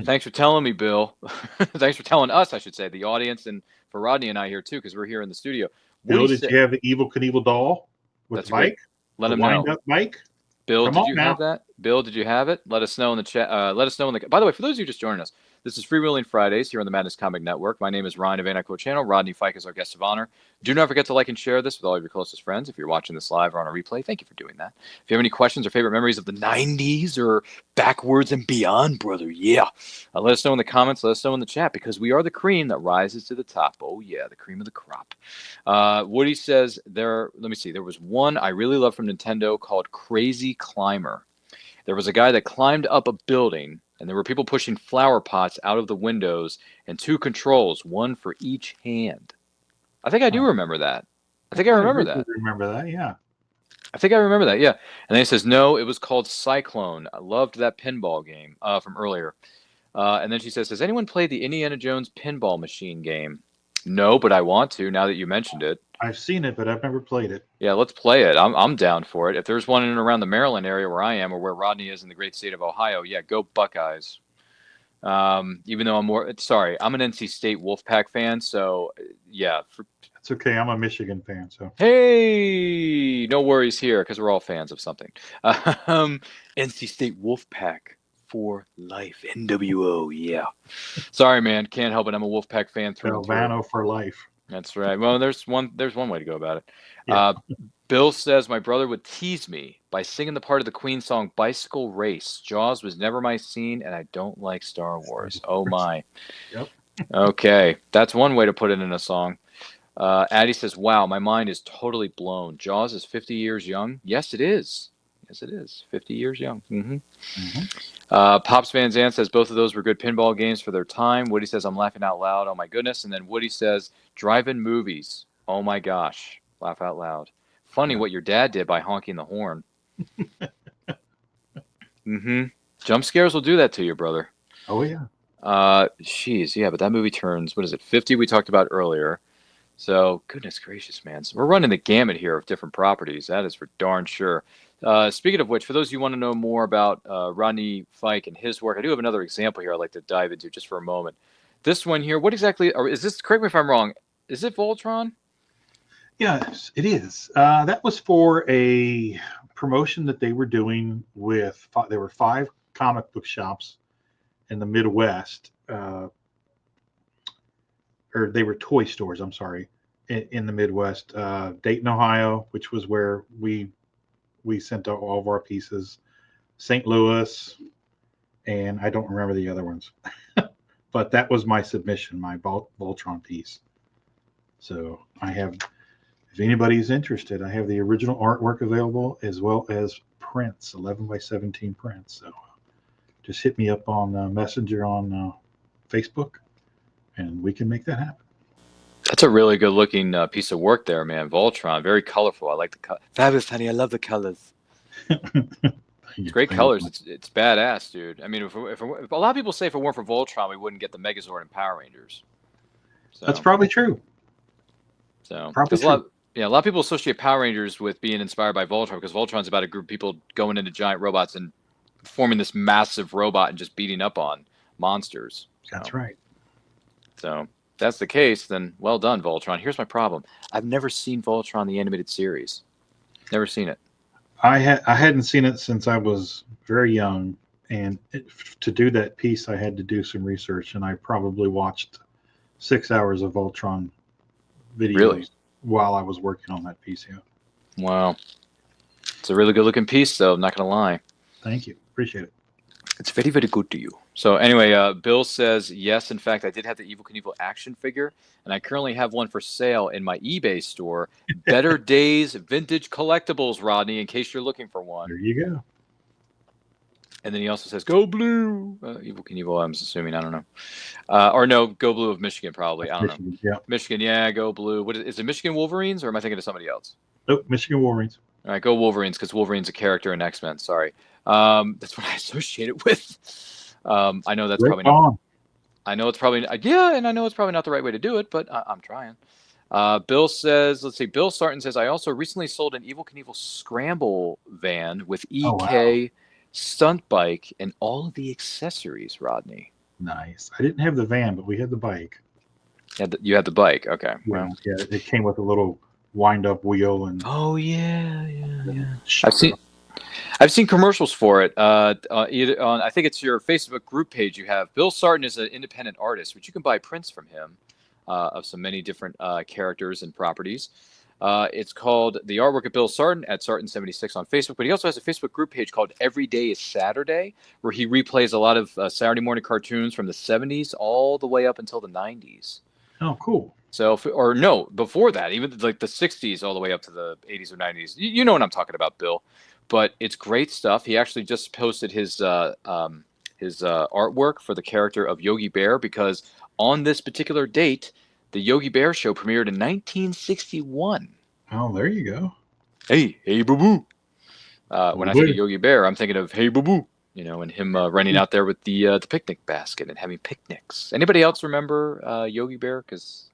Thanks for telling me, Bill. Thanks for telling us, I should say, the audience, and for Rodney and I here, too, because we're here in the studio.
Bill, did you have the Evel Knievel doll with Mike?
Let him know.
Mike?
Bill, did you have that? Bill, did you have it? Let us know in the chat. Let us know in the. By the way, for those of you just joining us, this is FreeWheeling Fridays here on the Madness Comic Network. My name is Ryan of Anaco Channel. Rodney Fyke is our guest of honor. Do not forget to like and share this with all of your closest friends. If you're watching this live or on a replay, thank you for doing that. If you have any questions or favorite memories of the 90s or backwards and beyond, brother, let us know in the comments. Let us know in the chat, because we are the cream that rises to the top. Oh, yeah, the cream of the crop. Woody says let me see. There was one I really love from Nintendo called Crazy Climber. There was a guy that climbed up a building, and there were people pushing flower pots out of the windows, and 2 controls, one for each hand. I think I do remember that. I remember that,
yeah.
I think I remember that, yeah. And then he says, no, it was called Cyclone. I loved that pinball game from earlier. And then she says, has anyone played the Indiana Jones pinball machine game? No, but I want to, now that you mentioned it.
I've seen it, but I've never played it.
Yeah, let's play it. I'm down for it. If there's one in and around the Maryland area where I am, or where Rodney is in the great state of Ohio, yeah, go Buckeyes. Even though I'm an NC State Wolfpack fan, so yeah.
It's okay. I'm a Michigan fan, so.
Hey, no worries here, because we're all fans of something. NC State Wolfpack for life. NWO, yeah. Sorry, man, can't help it. I'm a Wolfpack fan through and through.
Albano for life.
That's right. Well, there's one way to go about it.
Yeah.
Bill says, my brother would tease me by singing the part of the Queen song Bicycle Race. Jaws was never my scene, and I don't like Star Wars. Oh, my.
Yep.
Okay. That's one way to put it in a song. Addie says, wow, my mind is totally blown. Jaws is 50 years young. Yes, it is. Yes, it is. 50 years young. Pops Van Zandt says both of those were good pinball games for their time. Woody says, I'm laughing out loud. Oh, my goodness. And then Woody says, drive-in movies. Oh, my gosh. Laugh out loud. Funny what your dad did by honking the horn. Jump scares will do that to you, brother.
Oh, yeah.
Jeez, yeah, but that movie turns, what is it, 50 we talked about earlier. So, goodness gracious, man. So we're running the gamut here of different properties. That is for darn sure. Speaking of which, for those of you who want to know more about Rodney Fyke and his work, I do have another example here I'd like to dive into just for a moment. This one here, what exactly, or is this, correct me if I'm wrong, is it Voltron?
Yes, it is. That was for a promotion that they were doing with, there were 5 comic book shops in the Midwest, or they were toy stores, I'm sorry, in the Midwest. Dayton, Ohio, which was where we sent out all of our pieces. St. Louis, and I don't remember the other ones. But that was my submission, my Voltron piece. So I have, if anybody's interested, I have the original artwork available as well as prints, 11 by 17 prints. So just hit me up on Messenger on Facebook, and we can make that happen.
That's a really good looking piece of work there, man. Voltron, very colorful. I like the color. Fabulous, honey. I love the colors. It's great colors. It's badass, dude. I mean, if a lot of people say if it weren't for Voltron, we wouldn't get the Megazord and Power Rangers. So,
that's probably true.
So,
probably true.
A lot of people associate Power Rangers with being inspired by Voltron because Voltron's about a group of people going into giant robots and forming this massive robot and just beating up on monsters. So,
that's right.
So, if that's the case, then well done, Voltron. Here's my problem. I've never seen Voltron, the animated series. Never seen it.
I hadn't seen it since I was very young, and to do that piece, I had to do some research, and I probably watched 6 hours of Voltron videos while I was working on that piece. Yeah.
Wow. It's a really good looking piece, though. I'm not going to lie.
Thank you. Appreciate it.
It's very, very good to you. So anyway, Bill says, yes, in fact, I did have the Evel Knievel action figure, and I currently have one for sale in my eBay store. Better Days Vintage Collectibles, Rodney, in case you're looking for one.
There you go.
And then he also says, go blue. Evel Knievel, I'm assuming. I don't know. Or no, go blue of Michigan, probably. I don't know.
Yeah.
Michigan, yeah, go blue. What is it, Michigan Wolverines, or am I thinking of somebody else?
Nope, Michigan Wolverines.
All right, go Wolverines, because Wolverine's a character in X-Men. Sorry. That's what I associate it with. I know that's probably not. I know it's probably, yeah, and I know it's probably not the right way to do it, but I'm trying. Bill says, let's see, Bill Sarton says, I also recently sold an Evel Knievel scramble van with EK stunt bike and all of the accessories, Rodney.
Nice. I didn't have the van, but we had the bike.
You had the bike, okay.
Yeah,
Well,
yeah, it came with a little wind-up wheel and.
Oh yeah. I've seen commercials for it. Either on, I think it's your Facebook group page. You have Bill Sarton is an independent artist, which you can buy prints from him of some many different characters and properties. It's called The Artwork of Bill Sarton at Sarton76 on Facebook. But he also has a Facebook group page called Every Day is Saturday, where he replays a lot of Saturday morning cartoons from the 70s all the way up until the 90s.
Oh, cool.
So, or no, before that, even like the 60s all the way up to the 80s or 90s. You know what I'm talking about, Bill. But it's great stuff. He actually just posted his artwork for the character of Yogi Bear because on this particular date, the Yogi Bear show premiered in 1961.
Oh, there you go.
Hey, boo boo. When I think of Yogi Bear, I'm thinking of Hey, boo boo. You know, and him running out there with the picnic basket and having picnics. Anybody else remember Yogi Bear? Because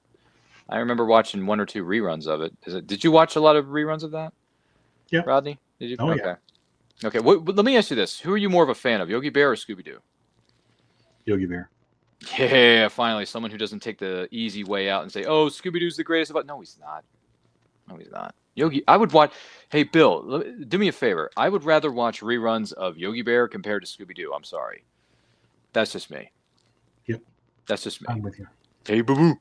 I remember watching 1 or 2 reruns of it. Did you watch a lot of reruns of that?
Yeah.
Rodney? Did you?
Oh,
okay.
yeah.
Okay. Let me ask you this: who are you more of a fan of, Yogi Bear or Scooby Doo?
Yogi Bear.
Yeah, finally, someone who doesn't take the easy way out and say, "Oh, Scooby Doo's the greatest of all." No, he's not. No, he's not. Yogi. I would watch. Hey, Bill, do me a favor. I would rather watch reruns of Yogi Bear compared to Scooby Doo. I'm sorry. That's just me.
Yep.
That's just me.
I'm with you.
Hey, boo boo.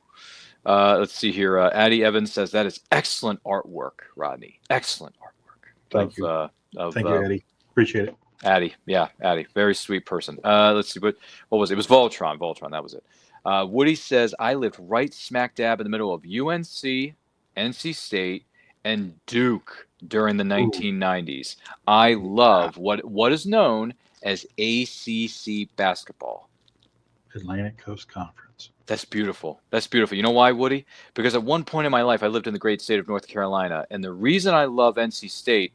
Let's see here. Addie Evans says that is excellent artwork, Rodney. Excellent artwork.
Thank you. Thank you, Eddie. Appreciate it.
Addie. Yeah, Addie. Very sweet person. Let's see. What was it? It was Voltron. Voltron. That was it. Woody says, I lived right smack dab in the middle of UNC, NC State, and Duke during the 1990s. I love what is known as ACC basketball.
Atlantic Coast Conference.
That's beautiful. That's beautiful. You know why, Woody? Because at one point in my life, I lived in the great state of North Carolina. And the reason I love NC State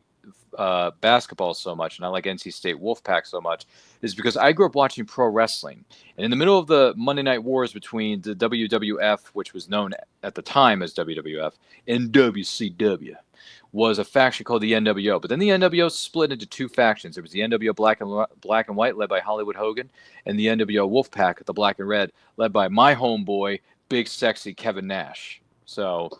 basketball so much, and I like NC State Wolfpack so much, is because I grew up watching pro wrestling. And in the middle of the Monday Night Wars between the WWF, which was known at the time as WWF, and WCW, was a faction called the NWO. But then the NWO split into two factions. There was the NWO Black and White, led by Hollywood Hogan, and the NWO Wolfpack, the Black and Red, led by my homeboy, big sexy Kevin Nash. So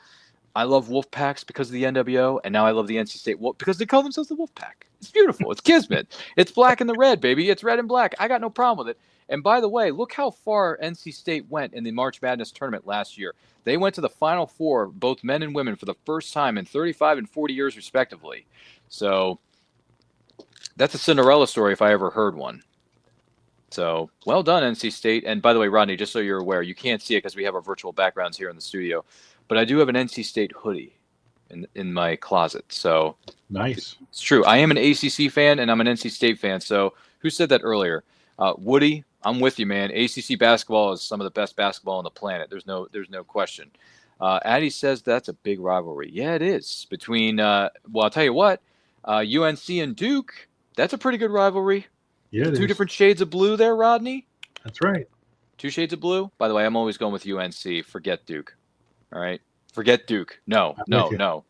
I love Wolfpacks because of the NWO, and now I love the NC State Wolf because they call themselves the Wolfpack. It's beautiful. It's Kismet. It's black and the red, baby. It's red and black. I got no problem with it. And by the way, look how far NC State went in the March Madness tournament last year. They went to the Final Four, both men and women, for the first time in 35 and 40 years, respectively. So that's a Cinderella story if I ever heard one. So well done, NC State. And by the way, Rodney, just so you're aware, you can't see it because we have our virtual backgrounds here in the studio, but I do have an NC State hoodie in my closet. So
Nice.
it's true. I am an ACC fan and I'm an NC State fan. So who said that earlier? Woody, I'm with you, man. ACC basketball is some of the best basketball on the planet. There's no question. Addie says that's a big rivalry. Yeah, it is between. Well, I'll tell you what, UNC and Duke. That's a pretty good rivalry.
Yeah,
Two different shades of blue there, Rodney.
That's right.
2 shades of blue. By the way, I'm always going with UNC. Forget Duke. All right, forget Duke. No Duke. No,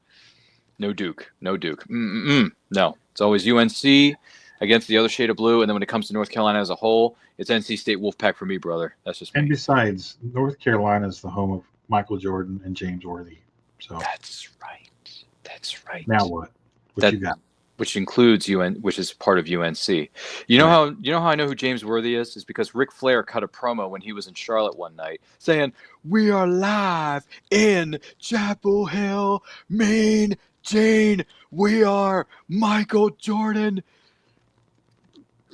it's always UNC against the other shade of blue, and then when it comes to North Carolina as a whole, it's NC State Wolfpack for me, brother. That's just me.
And besides, North Carolina is the home of Michael Jordan and James Worthy. So
That's right.
now what? What you got?
Which includes which is part of UNC. You know how I know who James Worthy is? Is because Ric Flair cut a promo when he was in Charlotte one night saying, "We are live in Chapel Hill, Maine, Jane. We are Michael Jordan,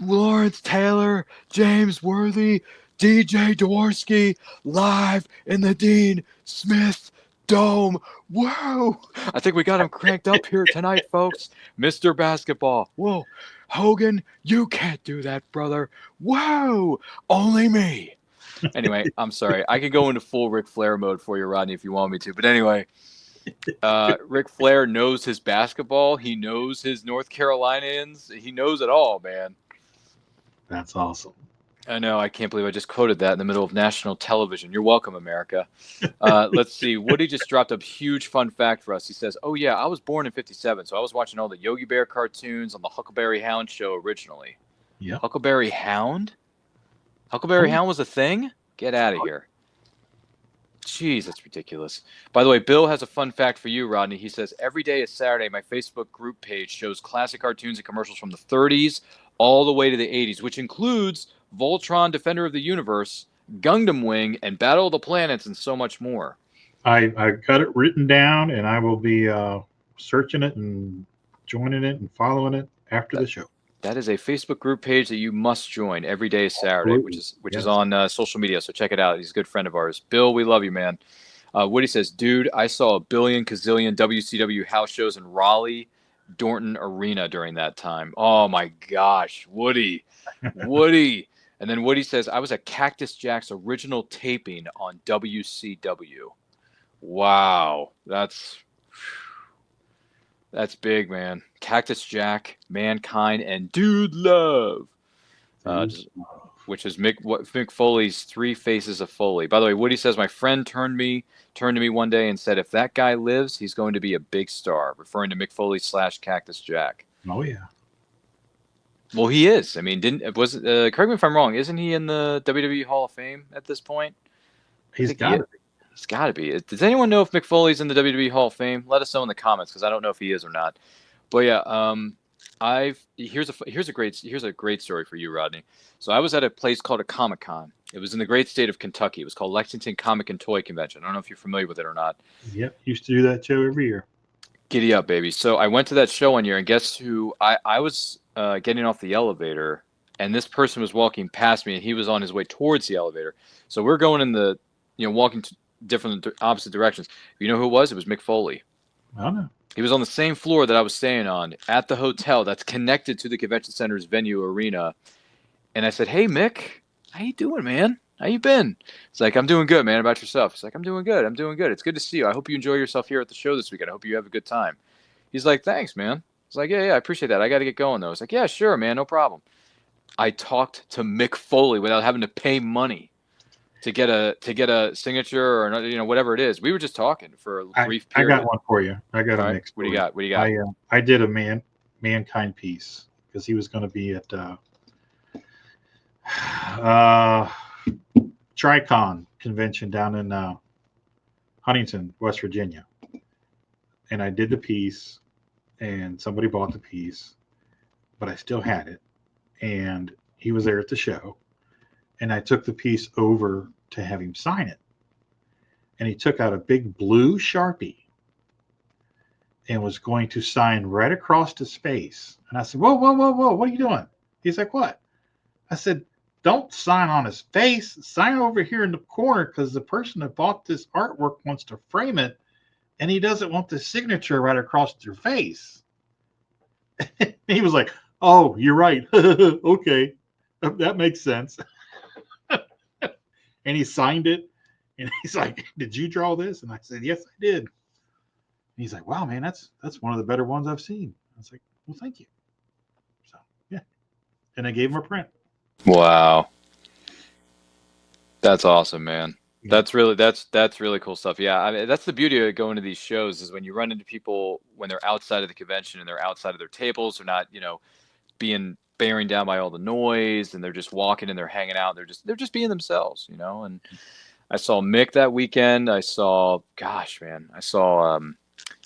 Lawrence Taylor, James Worthy, DJ Dworsky, live in the Dean Smith Dome. Whoa! I think we got him cranked up here tonight, folks. Mr. Basketball. Whoa. Hogan, you can't do that, brother. Whoa! Only me." Anyway, I'm sorry. I could go into full Ric Flair mode for you, Rodney, if you want me to. But anyway, Ric Flair knows his basketball. He knows his North Carolinians. He knows it all, man.
That's awesome.
I know. I can't believe I just quoted that in the middle of national television. You're welcome, America. Let's see. Woody just dropped a huge fun fact for us. He says, "Oh, yeah, I was born in 57, so I was watching all the Yogi Bear cartoons on the Huckleberry Hound show originally."
Yeah.
Huckleberry Hound? Huckleberry Hound was a thing? Get out of here. Jeez, that's ridiculous. By the way, Bill has a fun fact for you, Rodney. He says, "Every day is Saturday. My Facebook group page shows classic cartoons and commercials from the 30s all the way to the 80s, which includes Voltron, Defender of the Universe, Gundam Wing, and Battle of the Planets, and so much more."
I got it written down, and I will be searching it and joining it and following it after the show.
That is a Facebook group page that you must join. Every day is Saturday, which is on social media. So check it out. He's a good friend of ours. Bill, we love you, man. Woody says, "Dude, I saw a billion gazillion WCW house shows in Raleigh, Dorton Arena during that time." Oh my gosh, Woody. And then Woody says, "I was at Cactus Jack's original taping on WCW." Wow, that's big, man. Cactus Jack, Mankind, and Dude Love, which is Mick Foley's Three Faces of Foley. By the way, Woody says, "My friend turned to me one day and said, if that guy lives, he's going to be a big star," referring to Mick Foley / Cactus Jack.
Oh yeah.
Well, he is. I mean, correct me if I'm wrong. Isn't he in the WWE Hall of Fame at this point?
He's got it.
He's got to be. Does anyone know if Mick Foley's in the WWE Hall of Fame? Let us know in the comments because I don't know if he is or not. But yeah, here's a great story for you, Rodney. So I was at a place called a Comic-Con. It was in the great state of Kentucky. It was called Lexington Comic and Toy Convention. I don't know if you're familiar with it or not.
Yep, used to do that show every year.
Giddy up, baby. So I went to that show one year, and guess who? I was getting off the elevator, and this person was walking past me, and he was on his way towards the elevator. So we're going in the, walking to opposite directions. You know who it was? It was Mick Foley.
I don't know.
He was on the same floor that I was staying on at the hotel that's connected to the convention center's venue arena. And I said, "Hey, Mick, how you doing, man? How you been?" It's like, "I'm doing good, man. About yourself?" It's like, "I'm doing good. I'm doing good. It's good to see you. I hope you enjoy yourself here at the show this weekend. I hope you have a good time." He's like, "Thanks, man." It's was like, yeah, I appreciate that. I got to get going though. It's like, yeah, sure, man, no problem. I talked to Mick Foley without having to pay money to get a signature or whatever it is. We were just talking for a brief period.
I got one for you. I got
All
a
right.
mix.
What do you got? What do you got?
I did a Mankind piece because he was going to be at Tricon convention down in Huntington, West Virginia, and I did the piece, and somebody bought the piece, but I still had it, and he was there at the show, and I took the piece over to have him sign it, and he took out a big blue Sharpie and was going to sign right across his face. And I said, whoa, what are you doing? He's like, what? I said, don't sign on his face. Sign over here in the corner because the person that bought this artwork wants to frame it, and he doesn't want the signature right across your face. He was like, oh, you're right. Okay, that makes sense. And he signed it, and he's like, did you draw this? And I said, yes, I did. And he's like, wow, man, that's one of the better ones I've seen. I was like, well, thank you. So, yeah. And I gave him a print.
Wow. That's awesome, man. That's really cool stuff. Yeah, I mean, that's the beauty of going to these shows is when you run into people when they're outside of the convention and they're outside of their tables, they're not, being bearing down by all the noise, and they're just walking and they're hanging out. They're just being themselves, And I saw Mick that weekend. I saw a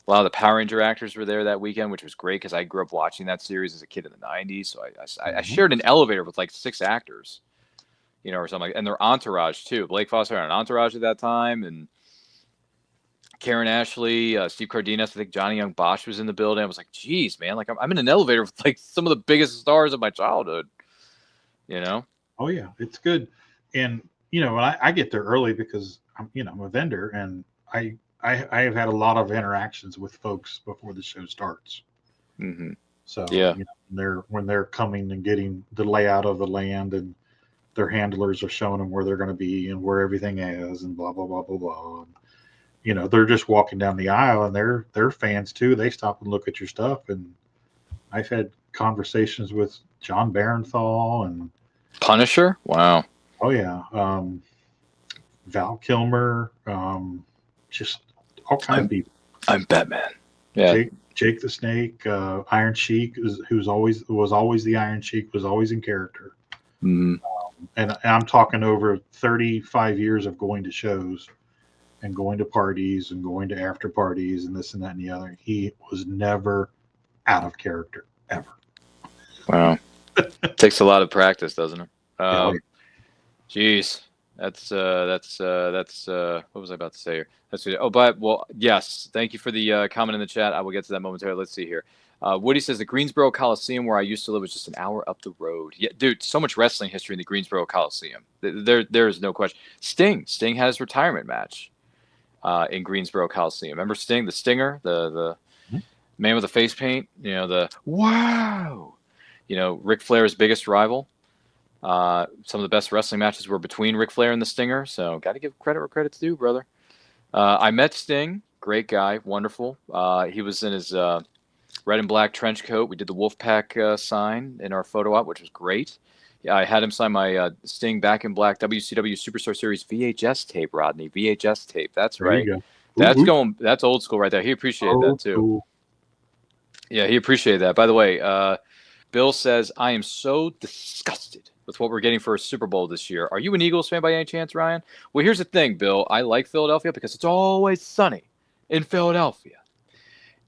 lot of the Power Ranger actors were there that weekend, which was great because I grew up watching that series as a kid in the 90s. So I shared an elevator with like 6 actors, or something, and their entourage too. Blake Foster had an entourage at that time, and Karen Ashley, Steve Cardenas, I think Johnny Young Bosch was in the building. I was like, geez, man, like I'm in an elevator with like some of the biggest stars of my childhood,
Oh yeah, it's good. And, I get there early because I'm a vendor, and I have had a lot of interactions with folks before the show starts.
Mm-hmm.
So
yeah,
when they're coming and getting the layout of the land, and their handlers are showing them where they're going to be and where everything is, and blah blah blah blah blah. And, they're just walking down the aisle, and they're fans too. They stop and look at your stuff, and I've had conversations with John Barenthal and
Punisher. Wow.
Oh yeah, Val Kilmer, just all kinds of people.
I'm Batman. Yeah.
Jake the Snake, Iron Sheik, was always the Iron Sheik, was always in character.
Mm-hmm.
And I'm talking over 35 years of going to shows and going to parties and going to after parties and this and that and the other. He was never out of character, ever.
Wow. Takes a lot of practice, doesn't it? Geez. That's what was I about to say here? Yes. Thank you for the comment in the chat. I will get to that momentarily. Let's see here. Woody says the Greensboro Coliseum, where I used to live, was just an hour up the road. Yeah, dude, so much wrestling history in the Greensboro Coliseum. There is no question. Sting had his retirement match in Greensboro Coliseum. Remember Sting, the Stinger, the man with the face paint? Wow. Ric Flair's biggest rival. Some of the best wrestling matches were between Ric Flair and the Stinger, so got to give credit where credit's due, brother. I met Sting, great guy, wonderful. He was in his red and black trench coat. We did the Wolfpack sign in our photo op, which was great. Yeah, I had him sign my Sting Back in Black WCW Superstar Series VHS tape, Rodney. VHS tape. That's right. That's old school right there. He appreciated that too. Cool. Yeah, he appreciated that. By the way, Bill says, I am so disgusted with what we're getting for a Super Bowl this year. Are you an Eagles fan by any chance, Ryan? Well, here's the thing, Bill. I like Philadelphia because it's always sunny in Philadelphia.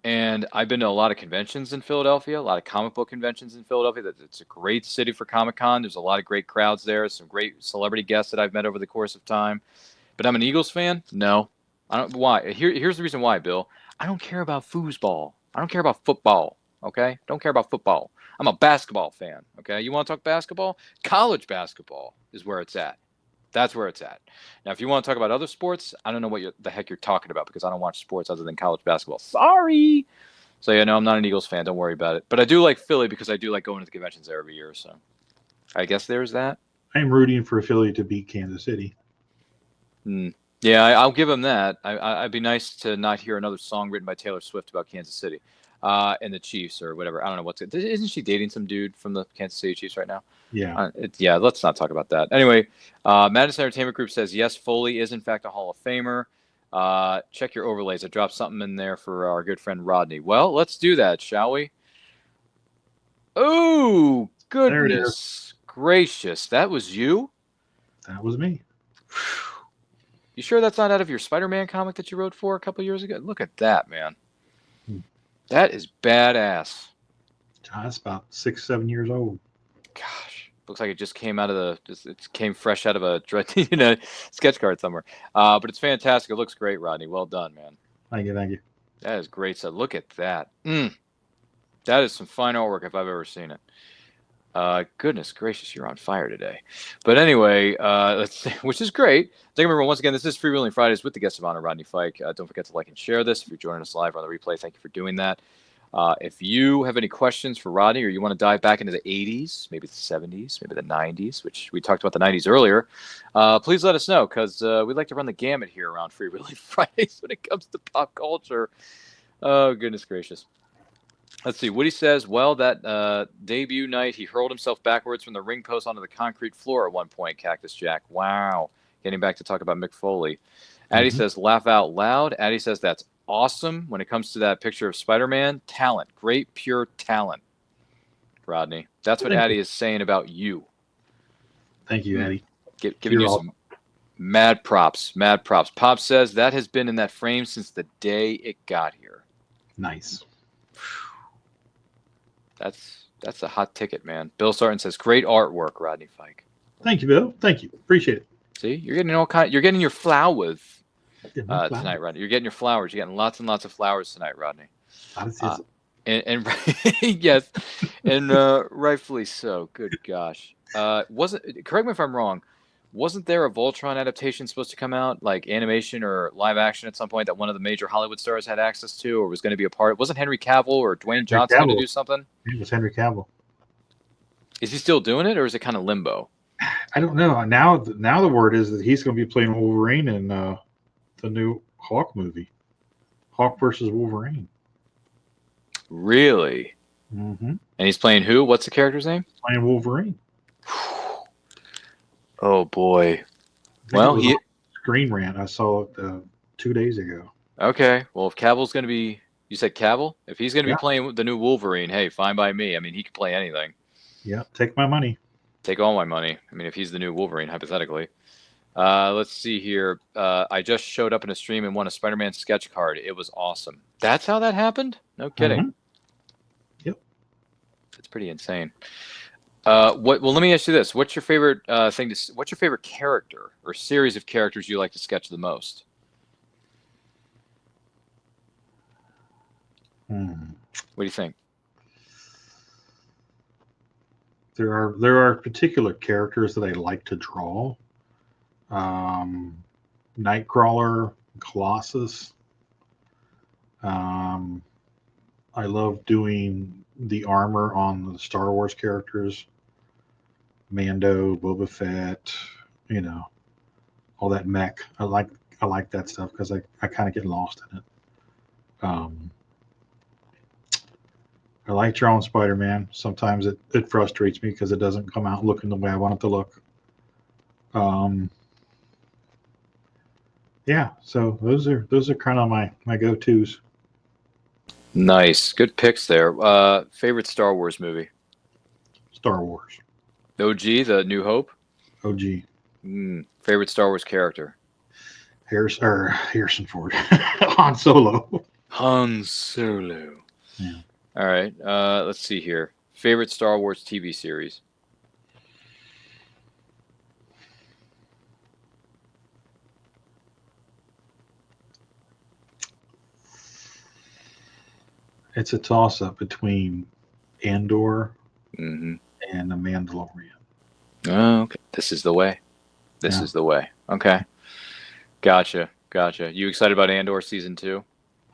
And I've been to a lot of conventions in Philadelphia, a lot of comic book conventions in Philadelphia. It's a great city for Comic-Con. There's a lot of great crowds there, some great celebrity guests that I've met over the course of time. But I'm an Eagles fan? No. I don't. Why? Here's the reason why, Bill. I don't care about foosball. I don't care about football, okay? Don't care about football. I'm a basketball fan, okay? You want to talk basketball? College basketball is where it's at. That's where it's at. Now, if you want to talk about other sports, I don't know what the heck you're talking about because I don't watch sports other than college basketball. Sorry. So, yeah, no, I'm not an Eagles fan. Don't worry about it. But I do like Philly because I do like going to the conventions there every year. So I guess there's that.
I'm rooting for Philly to beat Kansas City.
Yeah, I'll give them that. I'd be nice to not hear another song written by Taylor Swift about Kansas City. and the Chiefs or whatever. I don't know what's it. Isn't she dating some dude from the Kansas City Chiefs right now?
Yeah.
Yeah, let's not talk about that. Anyway, Madison Entertainment Group says, yes, Foley is in fact a Hall of Famer. Check your overlays. I dropped something in there for our good friend Rodney. Well, let's do that, shall we? Oh, goodness gracious. That was you?
That was me.
You sure that's not out of your Spider-Man comic that you wrote for a couple years ago? Look at that, man. That is badass.
It's about 6-7 years old.
Gosh, looks like it just came out of it came fresh out of a sketch card somewhere. But it's fantastic. It looks great, Rodney. Well done, man.
Thank you.
That is great. So look at that. That is some fine artwork if I've ever seen it. Goodness gracious, you're on fire today. But anyway, let's see, which is great. Thank you, everyone. Once again, this is Freewheeling Fridays with the guest of honor, Rodney Fyke. Don't forget to like and share this. If you're joining us live on the replay, thank you for doing that. If you have any questions for Rodney or you want to dive back into the 80s, maybe the 70s, maybe the 90s, which we talked about the 90s earlier, please let us know because we'd like to run the gamut here around Freewheeling Fridays when it comes to pop culture. Oh, goodness gracious. Let's see. Woody says, well, that debut night, he hurled himself backwards from the ring post onto the concrete floor at one point, Cactus Jack. Wow. Getting back to talk about Mick Foley. Addie says, laugh out loud. Addie says, that's awesome. When it comes to that picture of Spider-Man, talent. Great, pure talent. Rodney. That's what Addie is saying about you.
Thank you, Addie.
Giving you some mad props. Mad props. Pop says, that has been in that frame since the day it got here.
Nice.
That's a hot ticket, man. Bill Sarton says, great artwork, Rodney Fyke.
Thank you, Bill. Thank you. Appreciate it.
See, you're getting all kind. You're getting your flowers tonight, Rodney. You're getting your flowers. You're getting lots and lots of flowers tonight, Rodney. And yes, and rightfully so. Good gosh. Correct me if I'm wrong. Wasn't there a Voltron adaptation supposed to come out, like animation or live action at some point that one of the major Hollywood stars had access to or was going to be a part? Wasn't Henry Cavill or Dwayne Johnson going to do something?
It was Henry Cavill.
Is he still doing it or is it kind of limbo?
I don't know. Now the word is that he's going to be playing Wolverine in the new Hawk movie. Hawk versus Wolverine.
Really?
Mm-hmm.
And he's playing who? What's the character's name?
Playing Wolverine.
Oh boy. Well,
Screen Rant. I saw it 2 days ago.
Okay. Well, if Cavill's going to be, you said Cavill? If he's going to be playing the new Wolverine, hey, fine by me. I mean, he could play anything.
Yeah. Take my money.
Take all my money. I mean, if he's the new Wolverine, hypothetically. Let's see here. I just showed up in a stream and won a Spider-Man sketch card. It was awesome. That's how that happened? No kidding.
Mm-hmm. Yep.
That's pretty insane. Well, let me ask you this: what's your favorite what's your favorite character or series of characters you like to sketch the most? What do you think?
There are particular characters that I like to draw. Nightcrawler, Colossus. I love doing the armor on the Star Wars characters. Mando, Boba Fett, all that mech. I like that stuff because I kind of get lost in it. I like drawing Spider-Man. Sometimes it frustrates me because it doesn't come out looking the way I want it to look. Yeah, so those are kind of my go-tos.
Nice, good picks there. Favorite Star Wars movie?
Star Wars.
OG, The New Hope.
OG.
Favorite Star Wars character?
Harrison Ford. Han Solo.
Han Solo.
Yeah.
All right. Let's see here. Favorite Star Wars TV series?
It's a toss-up between Andor
and
The Mandalorian.
Oh, okay. This is the way. This is the way. Okay. Gotcha. You excited about Andor season 2?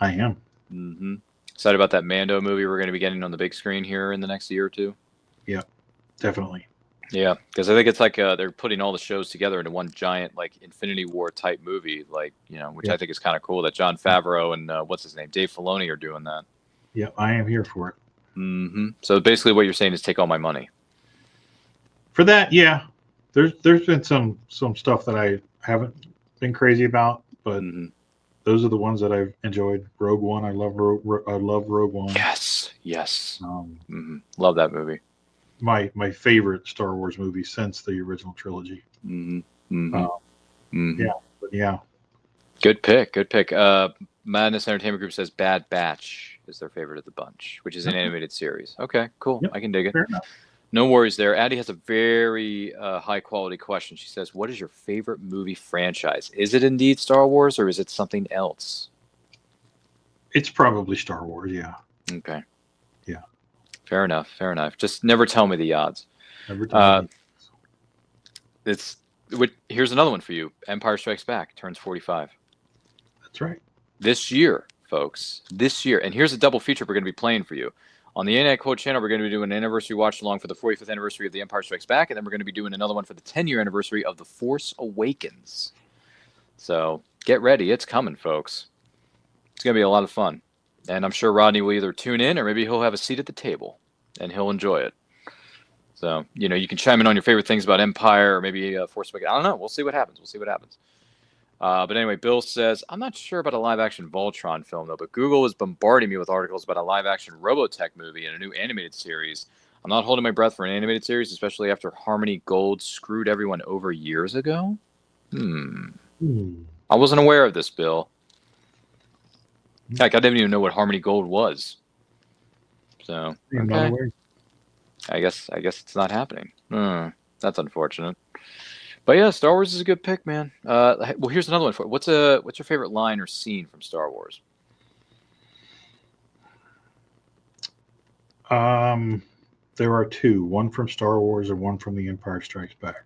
I am.
Excited about that Mando movie we're going to be getting on the big screen here in the next year or two?
Yeah, definitely.
Yeah, because I think it's like they're putting all the shows together into one giant like Infinity War type movie, like which I think is kind of cool that Jon Favreau and what's his name, Dave Filoni are doing that.
Yeah, I am here for it.
Mm-hmm. So basically, what you're saying is take all my money.
For that, yeah. There's been some stuff that I haven't been crazy about, but those are the ones that I've enjoyed. Rogue One, I love Rogue One.
Yes. Love that movie.
My favorite Star Wars movie since the original trilogy. Yeah, but yeah.
Good pick. Madness Entertainment Group says Bad Batch is their favorite of the bunch, which is an animated series. Okay, cool. Yep. I can dig it.
Fair enough.
No worries there. Addie has a very high-quality question. She says, what is your favorite movie franchise? Is it indeed Star Wars, or is it something else?
It's probably Star Wars, yeah.
Okay.
Yeah.
Fair enough. Just never tell me the odds.
Never tell me.
Here's another one for you. Empire Strikes Back turns 45.
That's right.
This year, folks. This year. And here's a double feature we're going to be playing for you. On the Internet Quote channel, we're going to be doing an anniversary watch along for the 45th anniversary of The Empire Strikes Back, and then we're going to be doing another one for the 10-year anniversary of The Force Awakens. So get ready. It's coming, folks. It's going to be a lot of fun. And I'm sure Rodney will either tune in or maybe he'll have a seat at the table, and he'll enjoy it. So, you can chime in on your favorite things about Empire or maybe Force Awakens. I don't know. We'll see what happens. But anyway, Bill says, I'm not sure about a live-action Voltron film, though, but Google is bombarding me with articles about a live-action Robotech movie and a new animated series. I'm not holding my breath for an animated series, especially after Harmony Gold screwed everyone over years ago. I wasn't aware of this, Bill. Heck, I didn't even know what Harmony Gold was. So, okay. I guess it's not happening. That's unfortunate. But yeah, Star Wars is a good pick, man. Well, here's another one for you. What's your favorite line or scene from Star Wars?
There are two. One from Star Wars and one from The Empire Strikes Back.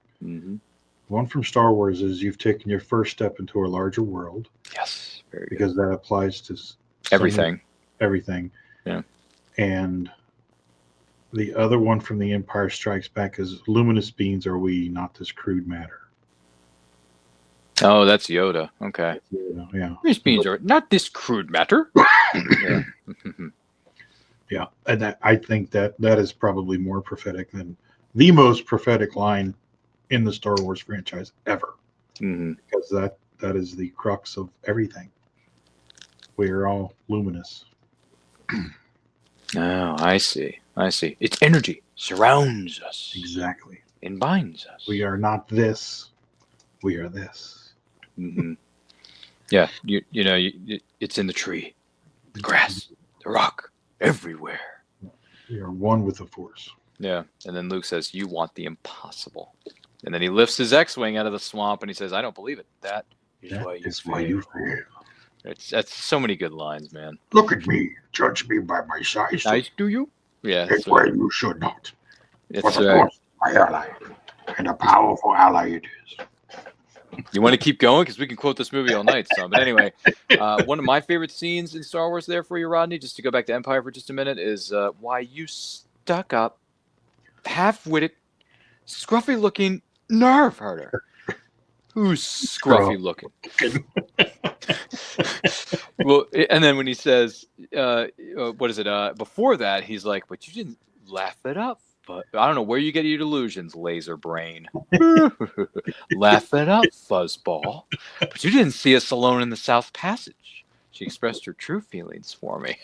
One from Star Wars is you've taken your first step into a larger world.
Yes, very good.
Because that applies to
everything.
Everything.
Yeah.
And the other one from The Empire Strikes Back is luminous beings are we, not this crude matter.
Oh, that's Yoda. Okay.
Yeah.
These beings are not this crude matter. Yeah.
Yeah. And I think that is probably more prophetic than the most prophetic line in the Star Wars franchise ever. Because that is the crux of everything. We are all luminous.
Oh, I see. Its energy surrounds us.
Exactly.
And binds us.
We are not this. We are this.
Yeah. It's in the tree, the grass, the rock, everywhere.
We are one with the Force.
Yeah. And then Luke says, you want the impossible. And then he lifts his X-Wing out of the swamp and he says, I don't believe it. That is why you fail. That's so many good lines, man.
Look at me. Judge me by my size.
Nice, do you? Yeah.
That's why you should not.
It's
For the Force, my ally. And a powerful ally it is.
You want to keep going? Because we can quote this movie all night. But anyway, one of my favorite scenes in Star Wars there for you, Rodney, just to go back to Empire for just a minute, is why you stuck up, half-witted, scruffy-looking nerve herder. Who's scruffy looking? Well, and then when he says, what is it? Before that, he's like, but you didn't laugh it up. But I don't know where you get your delusions, laser brain. Laugh it up, fuzzball. But you didn't see us alone in the South Passage. She expressed her true feelings for me.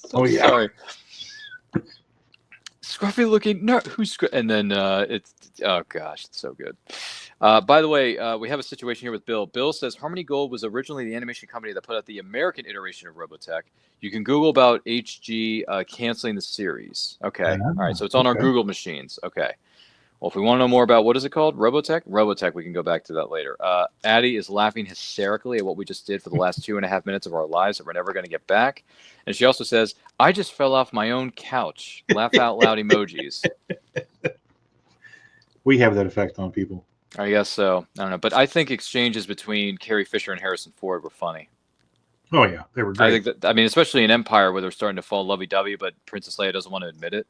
Sorry. Scruffy looking nerd. And then it's oh gosh, it's so good. By the way, we have a situation here with Bill. Bill says Harmony Gold was originally the animation company that put out the American iteration of Robotech. You can Google about HG canceling the series. Okay, all right. So it's on our Google machines. Okay. Well, if we want to know more about what is it called, Robotech, we can go back to that later. Addie is laughing hysterically at what we just did for the last 2.5 minutes of our lives that we're never going to get back. And she also says, I just fell off my own couch. Laugh out loud emojis.
We have that effect on people.
I guess so. I don't know. But I think exchanges between Carrie Fisher and Harrison Ford were funny.
Oh, yeah. They were great.
I mean, especially in Empire where they're starting to fall lovey-dovey, but Princess Leia doesn't want to admit it.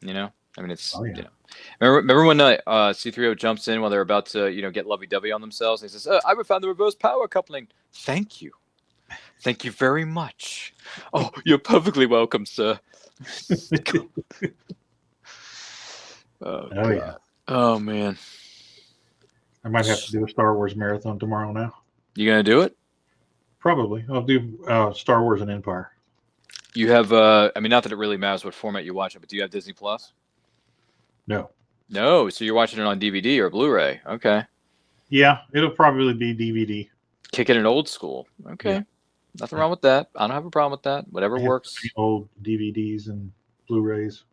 You know? I mean, it's, you know. Remember when C-3PO jumps in while they're about to, get lovey-dovey on themselves? And he says, I found the reverse power coupling. Thank you Thank you very much. Oh, you're perfectly welcome, sir. Oh,
Oh,
God.
yeah.
Oh, man.
I might have to do a Star Wars marathon tomorrow now.
You going to do it?
Probably. I'll do Star Wars and Empire.
You have, I mean, not that it really matters what format you watch it, but do you have Disney Plus?
No.
No, so you're watching it on DVD or Blu-ray. Okay.
Yeah, it'll probably be DVD.
Kicking it old school. Okay.
Yeah.
Nothing wrong with that. I don't have a problem with that. Whatever
I have
works.
old DVDs and Blu-rays.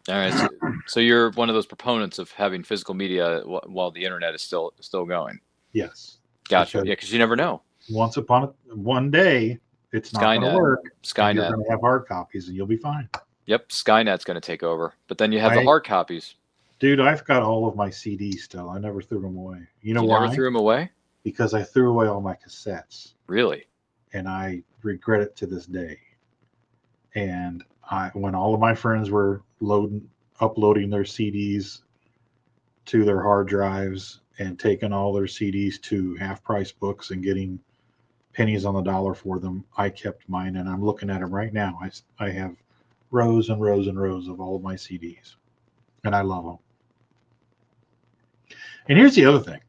All right. So you're one of those proponents of having physical media while the internet is still going.
Yes.
Gotcha. Yeah, because you never know.
One day, it's not going to work. You're
Skynet.
going to have hard copies, and you'll be fine.
Yep, Skynet's going to take over. But then you have the hard copies.
Dude, I've got all of my CDs still. I never threw them away. You know why?
Never threw them away?
Because I threw away all my cassettes.
Really?
And I regret it to this day. And when all of my friends were uploading their CDs to their hard drives and taking all their CDs to half-price books and getting pennies on the dollar for them, I kept mine, and I'm looking at them right now. I have rows and rows and rows of all of my CDs, and I love them. And here's the other thing.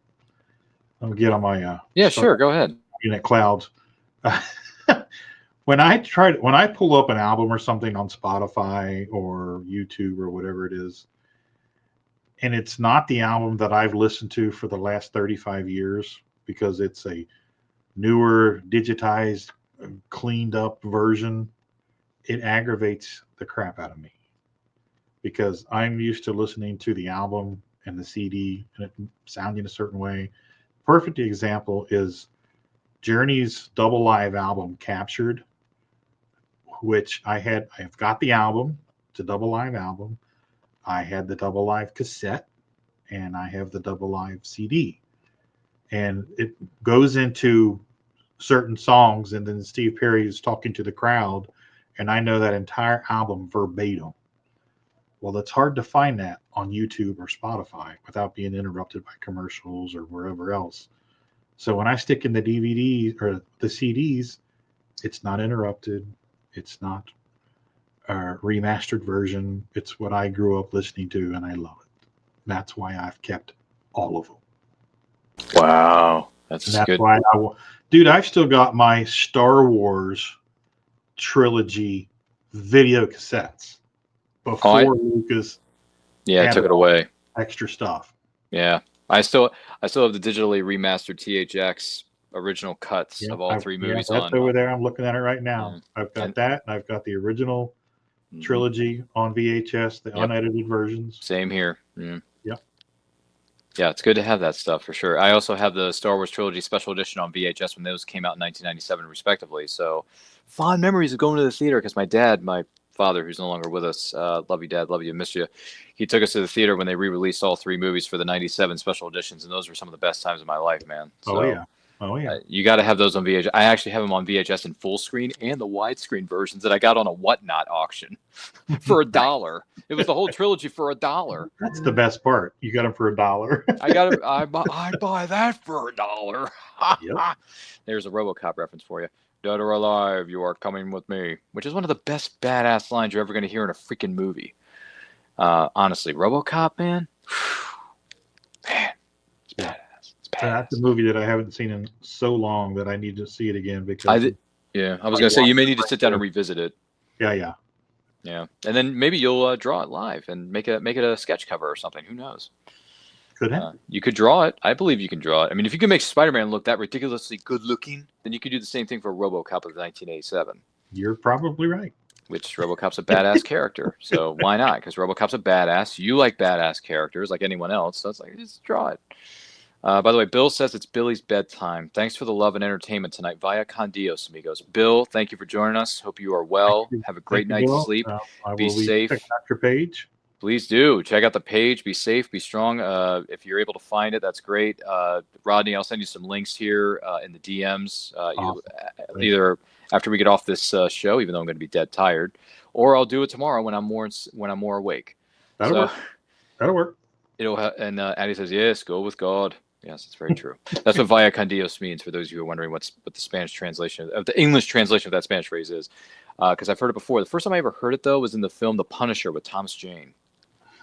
I'm gonna get on my
sure, go ahead.
Unit clouds. When I pull up an album or something on Spotify or YouTube or whatever it is, and it's not the album that I've listened to for the last 35 years because it's a newer, digitized, cleaned up version, it aggravates the crap out of me because I'm used to listening to the album and the CD and it sounding a certain way. Perfect example is Journey's Double Live album, Captured, which I've got the album. It's a Double Live album. I had the Double Live cassette and I have the Double Live CD. And it goes into certain songs, and then Steve Perry is talking to the crowd, and I know that entire album verbatim. Well, it's hard to find that on YouTube or Spotify without being interrupted by commercials or wherever else. So when I stick in the DVDs or the CDs, it's not interrupted. It's not a remastered version. It's what I grew up listening to, and I love it. That's why I've kept all of them.
Wow. That's good.
Why dude, I've still got my Star Wars trilogy video cassettes before Lucas
took it away.
Extra stuff.
Yeah. I still have the digitally remastered THX original cuts of all three movies
that's over there. I'm looking at it right now.
Yeah.
I've got that, and I've got the original trilogy on VHS, the unedited versions.
Same here. Yeah.
Yep.
Yeah, it's good to have that stuff for sure. I also have the Star Wars Trilogy Special Edition on VHS when those came out in 1997, respectively. So, fond memories of going to the theater because my father, who's no longer with us, love you, Dad, love you, miss you. He took us to the theater when they re-released all three movies for the 97 special editions, and those were some of the best times of my life, man. So,
Oh, yeah.
You got to have those on VHS. I actually have them on VHS in full screen and the widescreen versions that I got on a Whatnot auction for $1. It was the whole trilogy for $1.
That's the best part. You got them for $1.
I buy that for $1. Yep. There's a RoboCop reference for you. Dead or alive, you are coming with me. Which is one of the best badass lines you're ever going to hear in a freaking movie. Honestly, RoboCop, man. Man, it's badass.
That's a movie that I haven't seen in so long that I need to see it again because
I was going to say you may need to sit down and revisit it.
Yeah.
And then maybe you'll draw it live and make it a sketch cover or something. Who knows?
Could happen.
You could draw it. I believe you can draw it. I mean, if you can make Spider-Man look that ridiculously good looking, then you could do the same thing for RoboCop of 1987.
You're probably right.
Which RoboCop's a badass character. So why not? Because RoboCop's a badass. You like badass characters like anyone else. So it's like, just draw it. By the way, Bill says it's Billy's bedtime. Thanks for the love and entertainment tonight via Con Dios, amigos. Bill, thank you for joining us. Hope you are well. Have a great night's sleep. Be safe.
Check out your page.
Please do. Check out the page. Be safe. Be strong. If you're able to find it, that's great. Rodney, I'll send you some links here in the DMs. Either after we get off this show, even though I'm going to be dead tired, or I'll do it tomorrow when I'm more awake.
That'll work.
And Addie says, yes, go with God. Yes, it's very true. That's what via con Dios means, for those of you who are wondering what the Spanish translation of the English translation of that Spanish phrase is. Because I've heard it before. The first time I ever heard it, though, was in the film The Punisher with Thomas Jane.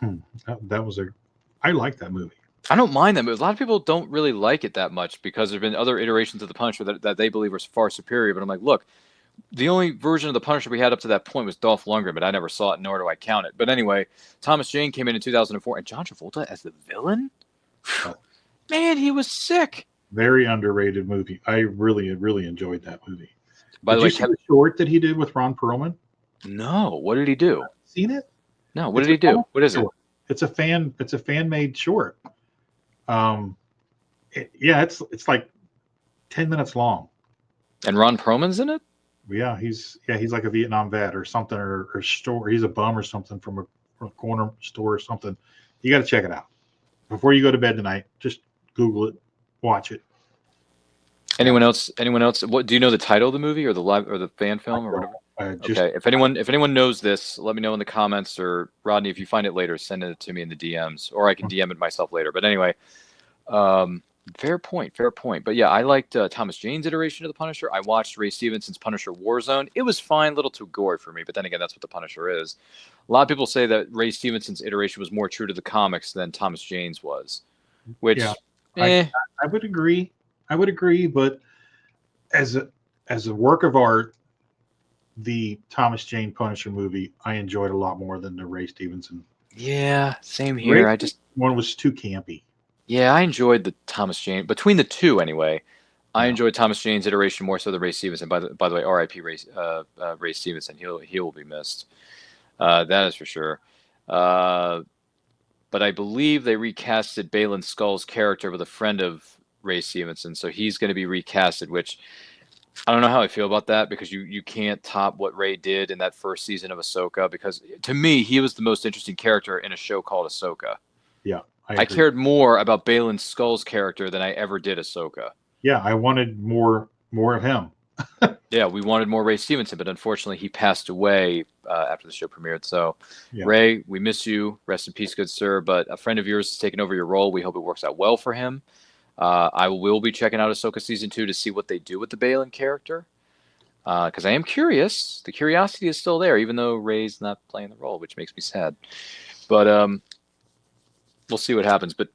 I like that movie.
I don't mind them, but a lot of people don't really like it that much because there have been other iterations of The Punisher that they believe are far superior. But I'm like, look, the only version of The Punisher we had up to that point was Dolph Lundgren, but I never saw it, nor do I count it. But anyway, Thomas Jane came in 2004, and John Travolta as the villain? Man, he was sick.
Very underrated movie. I really enjoyed that movie.
By the way,
did you see the short that he did with Ron Perlman?
No. What did he do?
Seen it?
No. What did he do? What is it?
It's a fan made short. It's like 10 minutes long.
And Ron Perlman's in it?
Yeah, he's like a Vietnam vet or something, or store. He's a bum or something from a corner store or something. You got to check it out before you go to bed tonight. Just Google it, watch it.
Anyone else? What do you know the title of the movie or the live or the fan film or whatever? Okay. If anyone knows this, let me know in the comments, or Rodney, if you find it later, send it to me in the DMs, or I can DM it myself later. But anyway, fair point. But yeah, I liked Thomas Jane's iteration of the Punisher. I watched Ray Stevenson's Punisher Warzone. It was fine, a little too gory for me, but then again, that's what the Punisher is. A lot of people say that Ray Stevenson's iteration was more true to the comics than Thomas Jane's was, which
I would agree. But as a work of art, the Thomas Jane Punisher movie I enjoyed a lot more than the Ray Stevenson.
Yeah, same here.
One was too campy.
Yeah, I enjoyed the Thomas Jane between the two anyway. I enjoyed Thomas Jane's iteration more so than Ray Stevenson. By the way, R.I.P. Ray Stevenson. He will be missed. That is for sure. But I believe they recasted Balin Skull's character with a friend of Ray Stevenson, so he's going to be recasted, which I don't know how I feel about that, because you can't top what Ray did in that first season of Ahsoka, because to me, he was the most interesting character in a show called Ahsoka.
Yeah.
I cared more about Balin Skull's character than I ever did Ahsoka.
Yeah, I wanted more of him.
Yeah, we wanted more Ray Stevenson, but unfortunately he passed away after the show premiered. So,
yeah.
Ray, we miss you. Rest in peace, good sir. But a friend of yours has taken over your role. We hope it works out well for him. I will be checking out Ahsoka Season 2 to see what they do with the Balin character, because I am curious. The curiosity is still there, even though Ray's not playing the role, which makes me sad. But we'll see what happens. But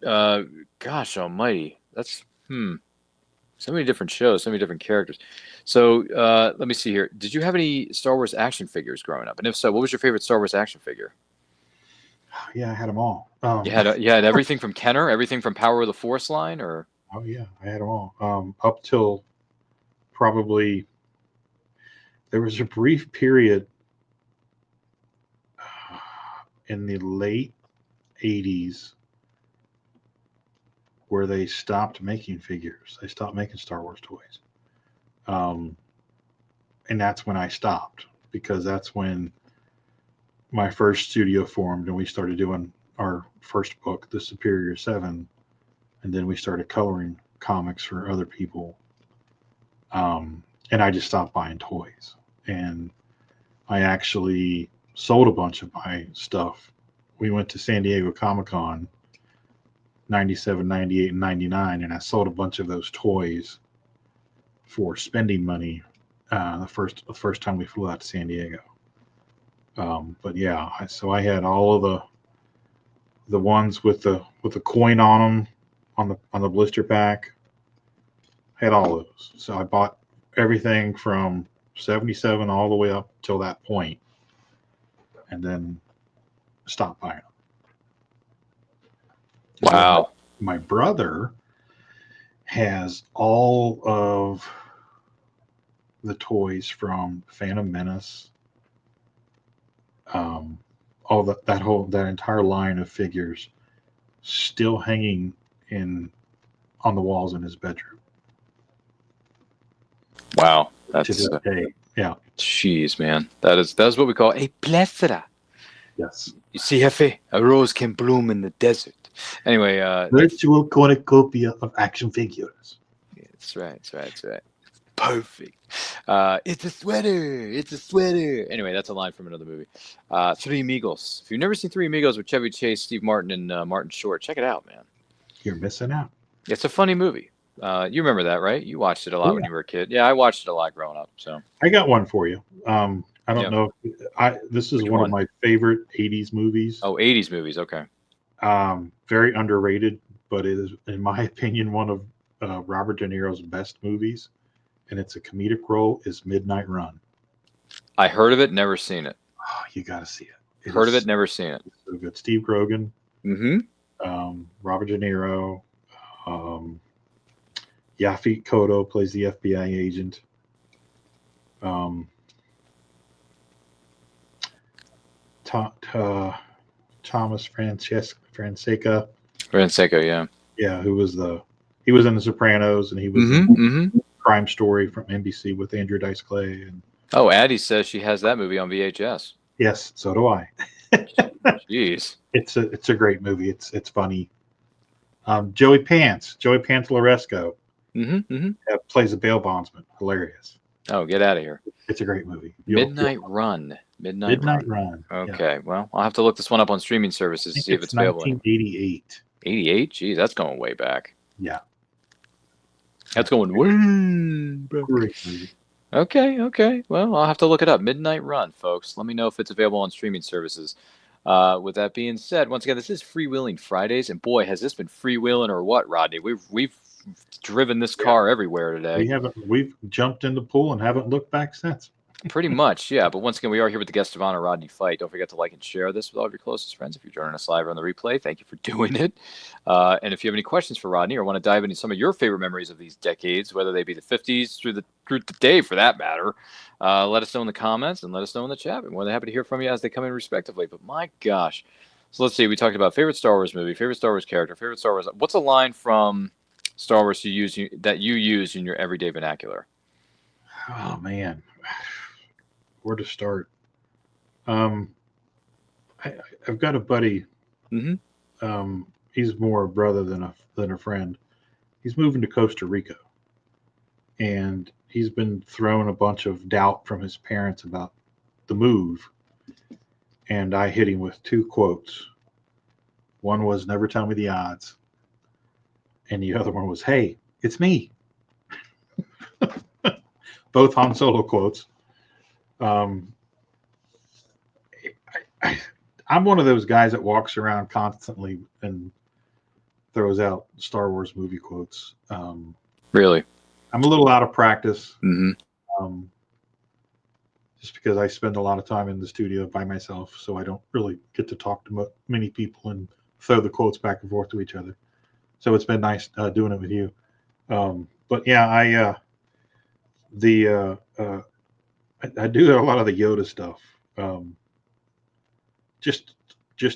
gosh almighty, that's so many different shows, so many different characters. So let me see here. Did you have any Star Wars action figures growing up? And if so, what was your favorite Star Wars action figure?
Yeah, I had them all.
You had everything from Kenner, everything from Power of the Force line, or?
Oh yeah, I had them all. Up till probably there was a brief period in the late 80s where they stopped making figures. They stopped making Star Wars toys. And that's when I stopped, because that's when my first studio formed and we started doing our first book, The Superior 7. And then we started coloring comics for other people. And I just stopped buying toys. And I actually sold a bunch of my stuff. We went to San Diego Comic-Con 97, 98, and 99, and I sold a bunch of those toys for spending money the first time we flew out to San Diego. But yeah, so I had all of the ones with the coin on them on the blister pack. I had all those. So I bought everything from 77 all the way up till that point, and then stopped buying them.
Wow.
My brother has all of the toys from Phantom Menace, all that entire line of figures still hanging on the walls in his bedroom.
Wow,
to this day. Yeah.
Jeez, man, that's what we call a plethora.
Yes.
You see, Hefe, a rose can bloom in the desert. Anyway,
virtual cornucopia of action figures.
Yeah, that's right. Perfect. It's a sweater. Anyway, that's a line from another movie. Three Amigos. If you've never seen Three Amigos with Chevy Chase, Steve Martin, and Martin Short, check it out, man.
You're missing out.
It's a funny movie. You remember that, right? You watched it a lot
Oh,
when
yeah.
you were a kid. Yeah, I watched it a lot growing up. So
I got one for you. I don't
Yeah.
know. This is
Which
one of
one?
my favorite 80s movies.
Oh, 80s movies. Okay.
Very underrated, but it is, in my opinion, one of Robert De Niro's best movies, and it's a comedic role. Is Midnight Run.
I heard of it, never seen it.
Oh, you got to see it.
Heard of it, never seen it.
So good. Steve Grogan,
Mm-hmm.
Robert De Niro, Yaphet Kotto plays the FBI agent. Thomas Francesca,
yeah.
yeah, he was in The Sopranos, and he was in Crime Story from NBC with Andrew Dice Clay. And
Oh, Addie says she has that movie on VHS.
yes, so do I.
Jeez.
It's a great movie. It's funny. Joey Pantoliresco plays a bail bondsman. Hilarious.
Oh, get out of here.
It's a great movie.
Midnight Run.
Midnight Run.
Okay, well, I'll have to look this one up on streaming services to see if it's available.
1988.
88? Geez, that's going way back.
Yeah.
That's going way back.
Great movie.
Okay. Well, I'll have to look it up. Midnight Run, folks. Let me know if it's available on streaming services. With that being said, once again, this is Freewheeling Fridays, and boy, has this been freewheeling or what, Rodney? We've driven this car everywhere today.
We've jumped in the pool and haven't looked back since.
Pretty much, yeah. But once again, we are here with the guest of honor, Rodney Fyke. Don't forget to like and share this with all of your closest friends. If you're joining us live on the replay, thank you for doing it. And if you have any questions for Rodney or want to dive into some of your favorite memories of these decades, whether they be the 50s through today for that matter, let us know in the comments and let us know in the chat. We're more than happy to hear from you as they come in respectively. But my gosh. So let's see. We talked about favorite Star Wars movie, favorite Star Wars character, favorite Star Wars. What's a line from Star Wars that you use in your everyday vernacular?
Oh, man. Where to start? I've got a buddy. He's more a brother than a friend. He's moving to Costa Rica, and he's been thrown a bunch of doubt from his parents about the move. And I hit him with two quotes. One was, "Never tell me the odds," and the other one was, "Hey, it's me." Both Han Solo quotes. I'm one of those guys that walks around constantly and throws out Star Wars movie quotes.
Really?
I'm a little out of practice. Just because I spend a lot of time in the studio by myself, so I don't really get to talk to many people and throw the quotes back and forth to each other. So it's been nice doing it with you. But yeah, I do a lot of the Yoda stuff. Just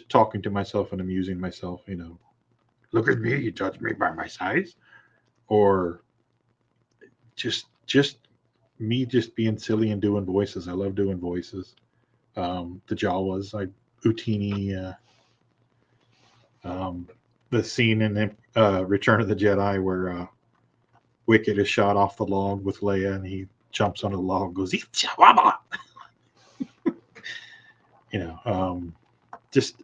talking to myself and amusing myself, look at me, you judge me by my size, or just me just being silly and doing voices. I love doing voices. The Jawas, Utini, the scene in Return of the Jedi where Wicket is shot off the log with Leia, and he jumps onto the log and goes, "Chihuahua!" Just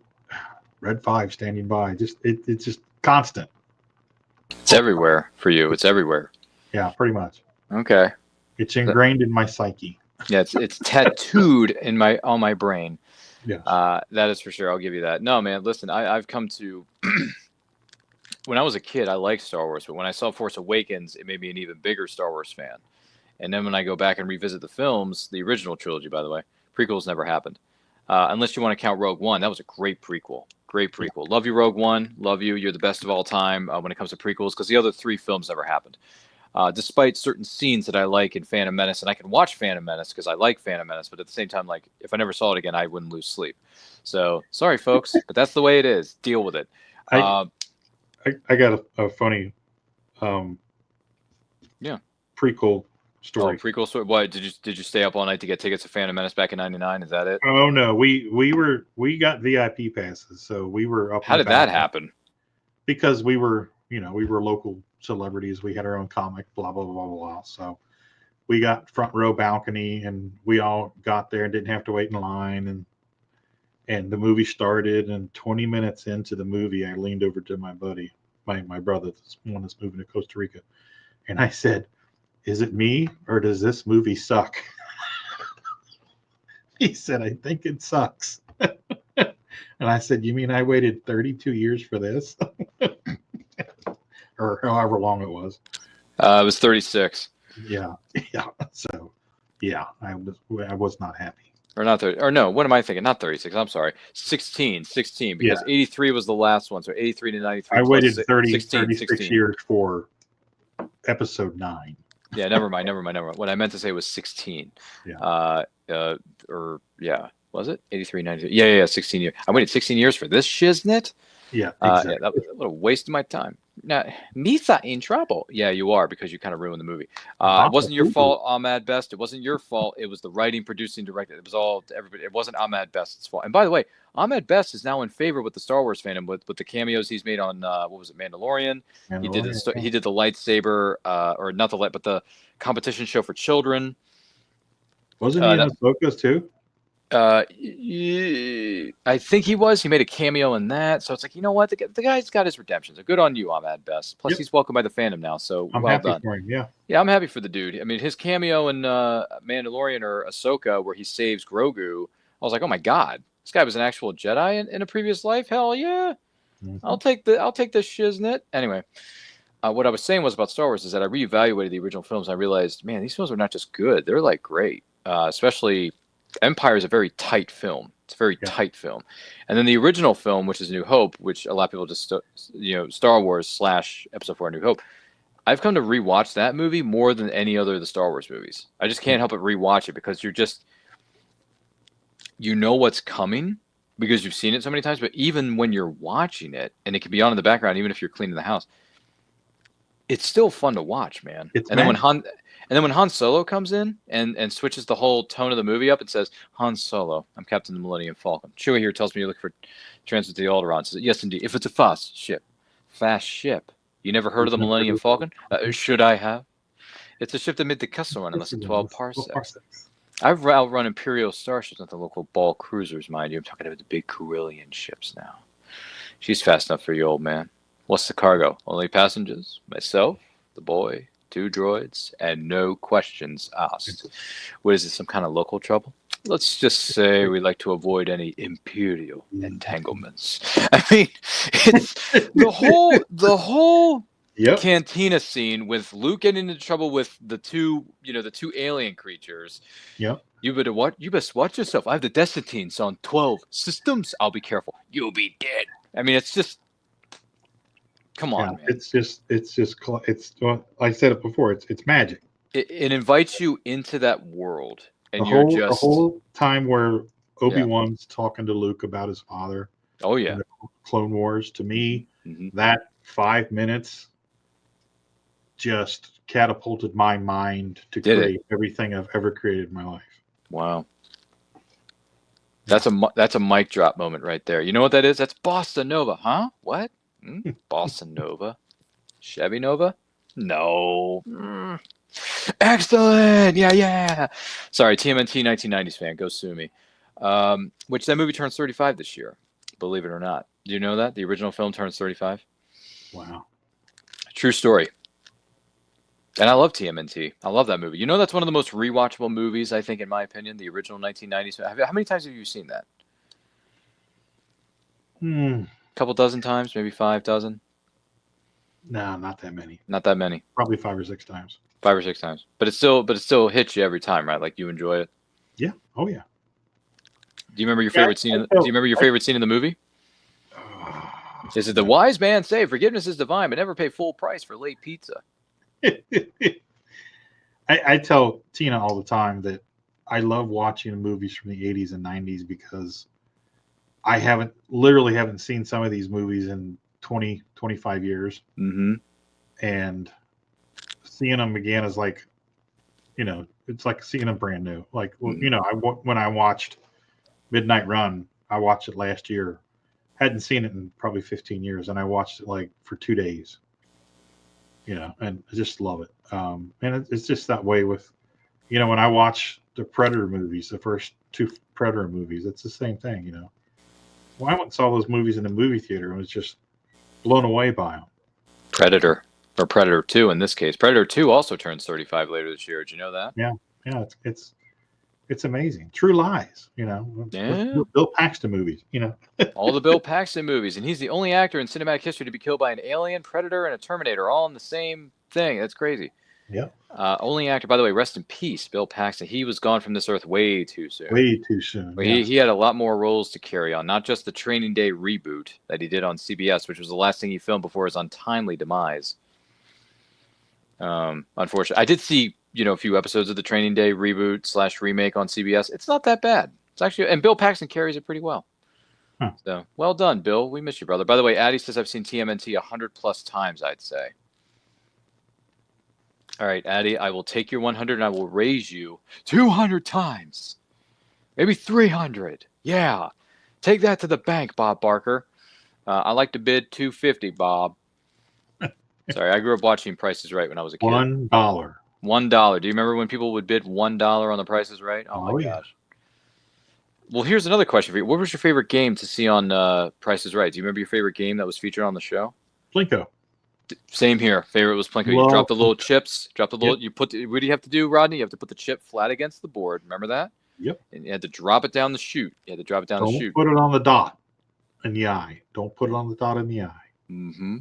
Red 5 standing by. It's just constant.
It's everywhere for you. It's everywhere.
Yeah, pretty much.
Okay.
It's ingrained in my psyche.
Yeah, it's tattooed on my brain.
Yeah.
That is for sure. I'll give you that. No, man, listen, I've come to when I was a kid, I liked Star Wars, but when I saw Force Awakens, it made me an even bigger Star Wars fan. And then when I go back and revisit the films, the original trilogy, by the way, prequels never happened. Unless you want to count Rogue One. That was a great prequel. Great prequel. Love you, Rogue One. Love you. You're the best of all time when it comes to prequels, because the other three films never happened. Despite certain scenes that I like in Phantom Menace, and I can watch Phantom Menace because I like Phantom Menace, but at the same time, like, if I never saw it again, I wouldn't lose sleep. So, sorry, folks, but that's the way it is. Deal with it.
I got a funny prequel story.
Oh, prequel story. What did you stay up all night to get tickets to Phantom Menace back in '99? Is that it?
Oh no, we got VIP passes, so we were up.
How did that happen?
Because we were local celebrities. We had our own comic, blah blah blah blah blah. So we got front row balcony, and we all got there and didn't have to wait in line. And the movie started, and 20 minutes into the movie, I leaned over to my buddy my brother, this one that's moving to Costa Rica, and I said, "Is it me or does this movie suck?" He said, "I think it sucks." And I said, "You mean I waited 32 years for this?" Or however long it was.
It was 36.
Yeah. So, yeah, I was not happy.
Or not 30. Or no, what am I thinking? Not 36. I'm sorry. 16 because 83 was the last one. So 83 to 93.
I waited
16,
36 years for episode 9.
Yeah, never mind. What I meant to say was 16.
Yeah.
Was it 83, 93? Yeah, 16 years. I waited 16 years for this shiznit.
Yeah, exactly.
That was a waste of my time. Now, Misa in trouble. Yeah, you are, because you kind of ruined the movie. It wasn't your fault, Ahmad Best. It wasn't your fault. It was the writing, producing, directing. It was all everybody. It wasn't Ahmad Best's fault. And by the way, Ahmad Best is now in favor with the Star Wars fandom with the cameos he's made on what was it, Mandalorian? He did the lightsaber, or not the light, but the competition show for children.
Wasn't he in Ahsoka's too?
I think he was. He made a cameo in that, so it's like, you know what, the guy's got his redemption. So good on you, Ahmad Best. Plus, he's welcomed by the fandom now, so
I'm
well
happy
done.
for him. Yeah,
I'm happy for the dude. I mean, his cameo in Mandalorian or Ahsoka, where he saves Grogu, I was like, oh my god, this guy was an actual Jedi in a previous life. Hell yeah, I'll take this shiznit. Anyway, what I was saying was about Star Wars is that I reevaluated the original films. And I realized, man, these films are not just good; they're like great, especially. Empire is a very tight film. It's a very tight film. And then the original film, which is New Hope, which a lot of people just, Star Wars / Episode 4 New Hope. I've come to rewatch that movie more than any other of the Star Wars movies. I just can't help but rewatch it because you know what's coming because you've seen it so many times. But even when you're watching it, and it can be on in the background, even if you're cleaning the house, it's still fun to watch, man. And then when Han Solo comes in and switches the whole tone of the movie up, it says, Han Solo, I'm Captain of the Millennium Falcon. Chewie here tells me you're looking for transfer to the Alderaan. Says, yes, indeed. If it's a fast ship. You never heard of the Millennium Falcon? Should I have? It's a ship that made the Kessel Run in less than 12 parsecs. I've outrun Imperial starships, not the local ball cruisers, mind you. I'm talking about the big Corellian ships now. She's fast enough for you, old man. What's the cargo? Only passengers? Myself, the boy, 2 droids, and no questions asked. What is it, some kind of local trouble? Let's just say we like to avoid any imperial entanglements. I mean, it's the whole cantina scene with Luke getting into trouble with the two alien creatures.
Yep.
You best watch yourself. I have the Desitines on 12 systems. I'll be careful. You'll be dead. I mean, it's just. Come on, man.
It's like I said it before. It's magic.
It invites you into that world, and
the whole time where Obi-Wan's talking to Luke about his father.
Oh yeah,
Clone Wars. To me, that 5 minutes just catapulted my mind to create everything I've ever created in my life.
Wow, that's a mic drop moment right there. You know what that is? That's Bossa Nova, huh? What? Bossa Nova? Chevy Nova? No. Excellent. Yeah. Sorry, TMNT 1990s fan. Go sue me. Which that movie turns 35 this year. Believe it or not. Do you know that? The original film turns 35.
Wow.
True story. And I love TMNT. I love that movie. You know, that's one of the most rewatchable movies, I think, in my opinion, the original 1990s. How many times have you seen that? Couple dozen times, maybe 5 dozen.
No, not that many.
Not that many.
Probably 5 or 6 times.
5 or 6 times, but it still hits you every time, right? Like you enjoy it.
Yeah. Oh yeah.
Do you remember your favorite scene? Do you remember your favorite scene in the movie? Is it the wise man say forgiveness is divine, but never pay full price for late pizza?
I tell Tina all the time that I love watching movies from the 80s and 90s because I literally haven't seen some of these movies in 20, 25 years. And seeing them again is like, it's like seeing them brand new. Like, when I watched Midnight Run, I watched it last year. Hadn't seen it in probably 15 years, and I watched it like for 2 days. And I just love it. And it's just that way with, when I watch the Predator movies, the first 2 Predator movies, it's the same thing, Well, I went and saw those movies in the movie theater and was just blown away by them.
Predator, or Predator 2 in this case. Predator 2 also turns 35 later this year. Did you know that?
Yeah, it's amazing. True Lies, you know.
Yeah.
Bill Paxton movies, you know.
All the Bill Paxton movies, and he's the only actor in cinematic history to be killed by an alien, predator, and a Terminator, all in the same thing. That's crazy.
Yeah.
Only actor, by the way, rest in peace, Bill Paxton. He was gone from this earth way too soon.
Way too soon.
But
Yes.
he had a lot more roles to carry on, not just the Training Day reboot that he did on CBS, which was the last thing he filmed before his untimely demise. Unfortunately, I did see a few episodes of the Training Day reboot / remake on CBS. It's not that bad. It's actually, and Bill Paxton carries it pretty well.
Huh.
So well done, Bill. We miss you, brother. By the way, Addie says I've seen TMNT 100+ times. I'd say. All right, Addie, I will take your 100 and I will raise you 200 times. Maybe 300. Yeah. Take that to the bank, Bob Barker. I like to bid 250, Bob. Sorry, I grew up watching Price is Right when I was a kid.
$1.
$1. Do you remember when people would bid $1 on the Price is Right? Oh my gosh. Well, here's another question for you. What was your favorite game to see on Price is Right? Do you remember your favorite game that was featured on the show?
Plinko.
Same here. Favorite was Plinko. You drop the little chips. Drop the little.
Yep.
You put. What do you have to do, Rodney? You have to put the chip flat against the board. Remember that?
Yep.
And you had to drop it down the chute. You had to drop it down the chute.
Don't put it on the dot in the eye. Don't put it on the dot in the eye.
Mm-hmm.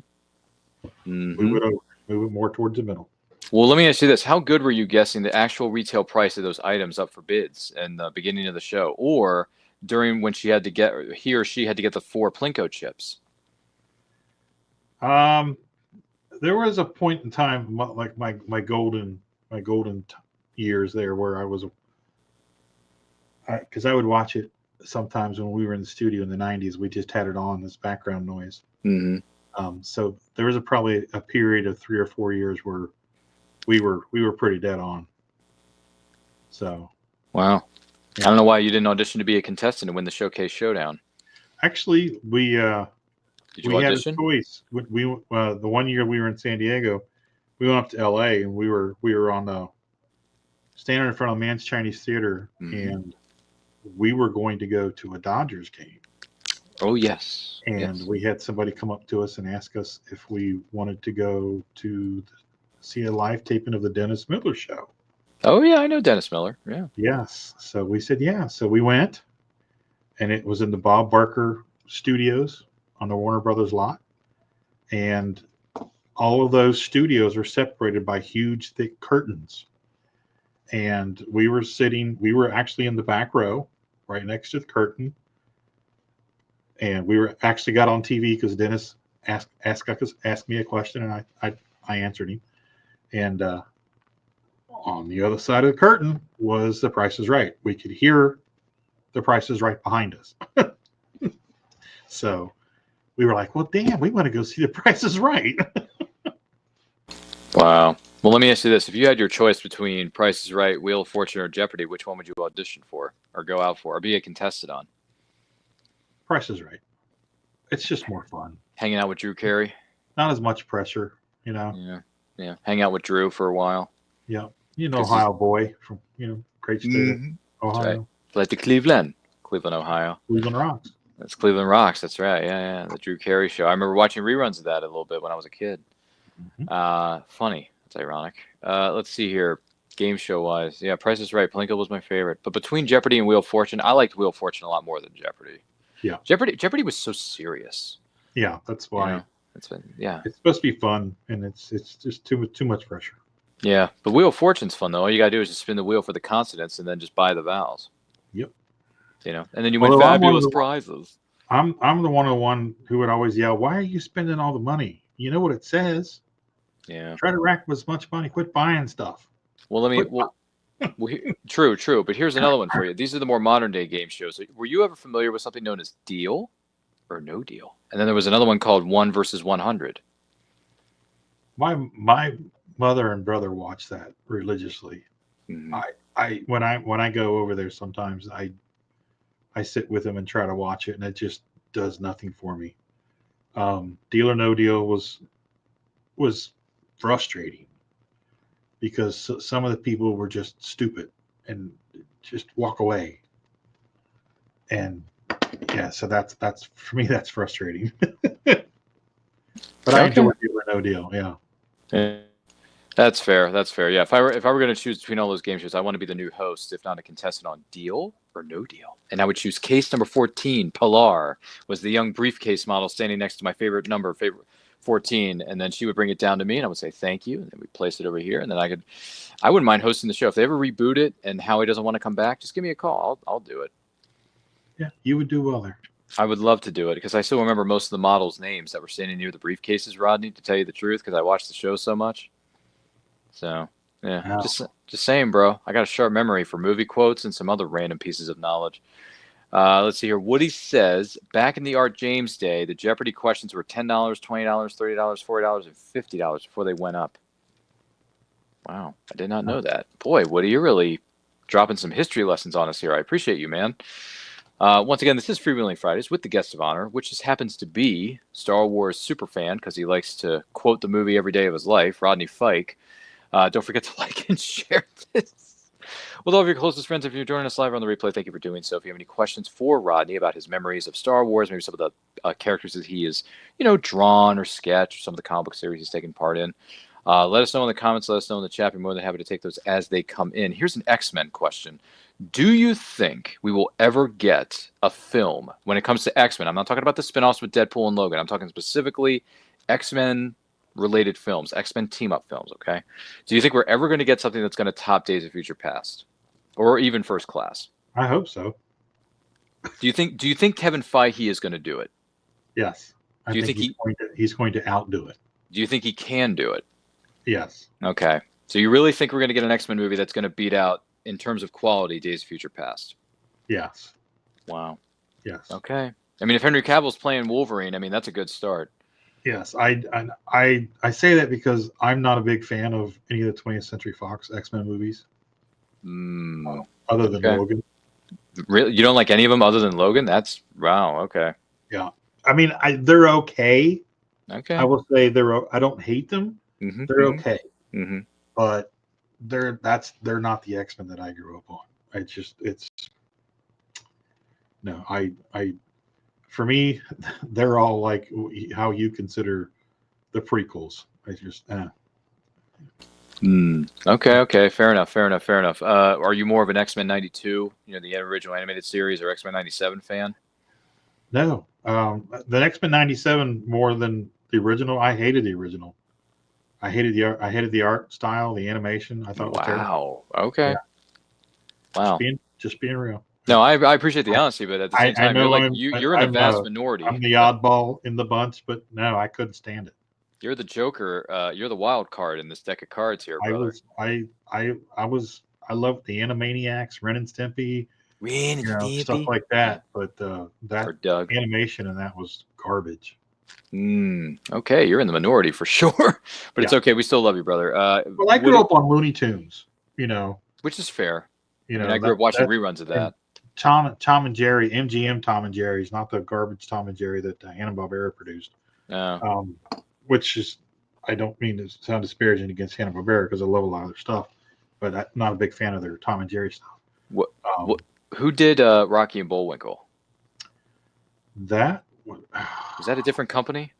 Move it over. Move it more towards the middle.
Well, let me ask you this: how good were you guessing the actual retail price of those items up for bids in the beginning of the show, or during when he or she had to get the 4 Plinko chips?
There was a point in time, like my golden years there, where I was, because I would watch it sometimes when we were in the studio in the 90s. We just had it on as background noise.
Mm-hmm.
So there was probably a period of 3 or 4 years where we were pretty dead on. So.
Wow.
Yeah.
I don't know why you didn't audition to be a contestant and win the Showcase Showdown.
Actually, we
Did you audition?
had a choice. We the one year we were in San Diego, we went up to L.A. and we were on standing in front of Man's Chinese Theater, and we were going to go to a Dodgers game.
Oh yes.
And we had somebody come up to us and ask us if we wanted to go to see a live taping of the Dennis Miller Show.
Oh yeah, I know Dennis Miller. Yeah.
Yes. So we said yeah. So we went, and it was in the Bob Barker Studios on the Warner Brothers lot, and all of those studios are separated by huge, thick curtains. And we were actually in the back row, right next to the curtain, and we were actually got on TV because Dennis asked me a question, and I answered him. And on the other side of the curtain was The Price is Right. We could hear The Price is Right behind us. So we were like, well, damn, we want to go see The Price is Right.
Wow. Well, let me ask you this. If you had your choice between Price is Right, Wheel of Fortune, or Jeopardy, which one would you audition for or go out for or be a contestant on?
Price is Right. It's just more fun.
Hanging out with Drew Carey?
Not as much pressure, you know.
Yeah. Hang out with Drew for a while.
Yeah. Ohio boy from, great state, Ohio.
Right. Like to Cleveland, Ohio.
Cleveland rocks.
That's Cleveland Rocks. That's right. Yeah. The Drew Carey Show. I remember watching reruns of that a little bit when I was a kid. Funny. That's ironic. Let's see here. Game show wise. Yeah, Price is Right. Plinko was my favorite. But between Jeopardy and Wheel of Fortune, I liked Wheel of Fortune a lot more than Jeopardy.
Yeah.
Jeopardy was so serious.
Yeah, that's why.
It's supposed
to be fun, and it's just too much pressure.
Yeah, but Wheel of Fortune's fun though. All you gotta do is just spin the wheel for the consonants and then just buy the vowels.
Yep.
And then you win fabulous prizes.
I'm the one who would always yell, "Why are you spending all the money? You know what it says."
Yeah.
Try to rack up as much money. Quit buying stuff.
Well, true. But here's another one for you. These are the more modern day game shows. Were you ever familiar with something known as Deal or No Deal? And then there was another one called 1 versus 100.
My mother and brother watch that religiously. Mm-hmm. When I go over there, sometimes I sit with them and try to watch it, and it just does nothing for me. Deal or No Deal was frustrating because some of the people were just stupid and just walk away. And yeah, so that's for me, that's frustrating. But I enjoy Deal or no deal. Yeah.
Yeah. That's fair. That's fair. Yeah. If I were going to choose between all those game shows, I want to be the new host, if not a contestant on Deal or No Deal. And I would choose case number 14. Pilar was the young briefcase model standing next to my favorite 14. And then she would bring it down to me and I would say, thank you. And then we'd place it over here. And then I wouldn't mind hosting the show. If they ever reboot it and Howie doesn't want to come back, just give me a call. I'll do it.
Yeah. You would do well there.
I would love to do it because I still remember most of the models' names that were standing near the briefcases, Rodney, to tell you the truth, because I watched the show so much. So, yeah,
Wow.
just saying, bro. I got a sharp memory for movie quotes and some other random pieces of knowledge. Let's see here. Woody says, back in the Art James day, the Jeopardy questions were $10, $20, $30, $40, and $50 before they went up. Wow, I did not know that. Boy, Woody, you're really dropping some history lessons on us here. I appreciate you, man. Once again, this is Freewheeling Fridays with the guest of honor, which just happens to be Star Wars superfan because he likes to quote the movie every day of his life, Rodney Fyke. Don't forget to like and share this with all of your closest friends. If you're joining us live on the replay, thank you for doing so. If you have any questions for Rodney about his memories of Star Wars, maybe some of the characters that he has, drawn or sketched, or some of the comic book series he's taken part in, let us know in the comments. Let us know in the chat. We're more than happy to take those as they come in. Here's an X-Men question. Do you think we will ever get a film when it comes to X-Men? I'm not talking about the spinoffs with Deadpool and Logan. I'm talking specifically X-Men related films, X-Men team-up films, okay? Do you think we're ever going to get something that's going to top Days of Future Past or even First Class?
I hope so.
Do you think Kevin Feige is going to do it?
Yes. I think he's going to outdo it.
Do you think he can do it?
Yes.
Okay. So you really think we're going to get an X-Men movie that's going to beat out, in terms of quality, Days of Future Past?
Yes.
Wow.
Yes.
Okay. I mean, if Henry Cavill's playing Wolverine, I mean, that's a good start.
Yes. I say that because I'm not a big fan of any of the 20th Century Fox X-Men movies. Other than Logan.
Really? You don't like any of them other than Logan? That's wow. Okay.
Yeah. I mean, they're okay.
Okay.
I will say I don't hate them.
Mm-hmm,
they're okay.
Mm-hmm.
But they're not the X-Men that I grew up on. For me, they're all like how you consider the prequels.
Okay. Fair enough. Are you more of an X-Men 92, the original animated series, or X-Men 97 fan?
No. The X-Men 97 more than the original. I hated the original. I hated the art style, the animation. I thought it was terrible.
Wow. Okay. Yeah. Wow.
Just being real.
No, I appreciate the honesty, but at the same time, you're in the vast minority.
I'm the oddball in the bunch, but no, I couldn't stand it.
You're the Joker. You're the wild card in this deck of cards here, brother.
I loved the Animaniacs, Ren and Stimpy, stuff like that. But that animation and that was garbage.
Okay, you're in the minority for sure, but it's okay. We still love you, brother.
Well, I grew up on Looney Tunes,
which is fair.
I
grew up watching reruns of that.
Tom and Jerry, MGM Tom and Jerry's, not the garbage Tom and Jerry that Hanna-Barbera produced. Which is, I don't mean to sound disparaging against Hanna-Barbera because I love a lot of their stuff, but I'm not a big fan of their Tom and Jerry stuff.
Who did Rocky and Bullwinkle?
Was
that a different company?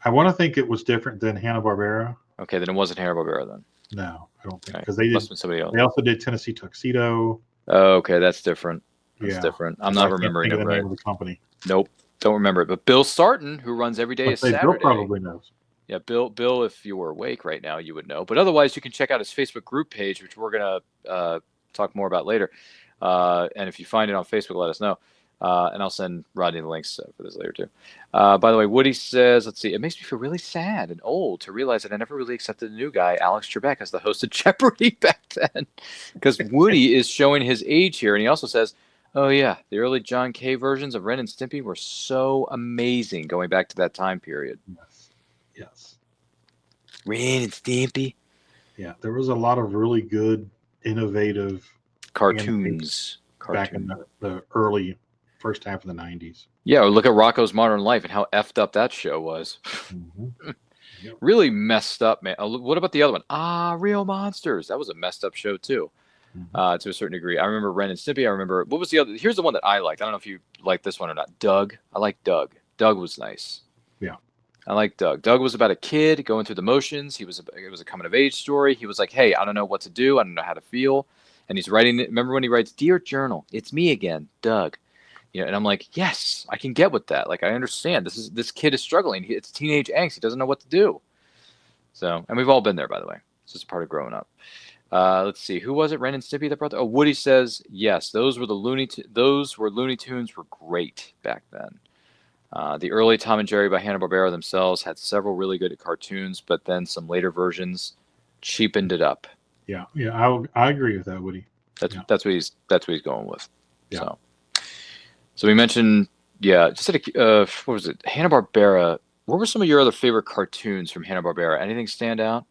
I want to think it was different than Hanna-Barbera.
Okay, then it wasn't Hanna-Barbera then.
No, I don't think, because they did.
Somebody else.
They also did Tennessee Tuxedo.
Oh, okay, that's different. That's different. I'm not remembering it right.
Name of the company.
Nope, don't remember it. But Bill Sarton, who runs Every Day is Saturday.
Bill probably knows.
Yeah, Bill, if you were awake right now, you would know. But otherwise, you can check out his Facebook group page, which we're going to talk more about later. And if you find it on Facebook, let us know. And I'll send Rodney the links for this later, too. By the way, Woody says, let's see, it makes me feel really sad and old to realize that I never really accepted the new guy, Alex Trebek, as the host of Jeopardy back then. Because Woody is showing his age here. And he also says, oh, yeah, the early John Kay versions of Ren and Stimpy were so amazing going back to that time period.
Yes.
Ren and Stimpy.
Yeah, there was a lot of really good, innovative
cartoons
back in the early first half of the 90s.
Yeah, look at Rocko's Modern Life and how effed up that show was.
Mm-hmm. Yep.
Really messed up, man. What about the other one? Real Monsters. That was a messed up show, too, to a certain degree. I remember Ren and Stimpy. I remember, what was the other? Here's the one that I liked. I don't know if you like this one or not. Doug. I like Doug. Doug was nice.
Yeah.
I like Doug. Doug was about a kid going through the motions. It was a coming of age story. He was like, hey, I don't know what to do. I don't know how to feel. And he's writing it. Remember when he writes, Dear Journal, it's me again, Doug. And I'm like, yes, I can get with that. Like, I understand. This kid is struggling. It's teenage angst. He doesn't know what to do. So, and we've all been there, by the way. It's just part of growing up. Let's see. Who was it? Ren and Stimpy that brought that? Oh, Woody says, yes, those were Looney Tunes were great back then. The early Tom and Jerry by Hanna-Barbera themselves had several really good cartoons, but then some later versions cheapened it up.
Yeah, I agree with that, Woody.
That's what he's going with.
Yeah.
So we mentioned, just what was it? Hanna-Barbera. What were some of your other favorite cartoons from Hanna-Barbera? Anything stand out?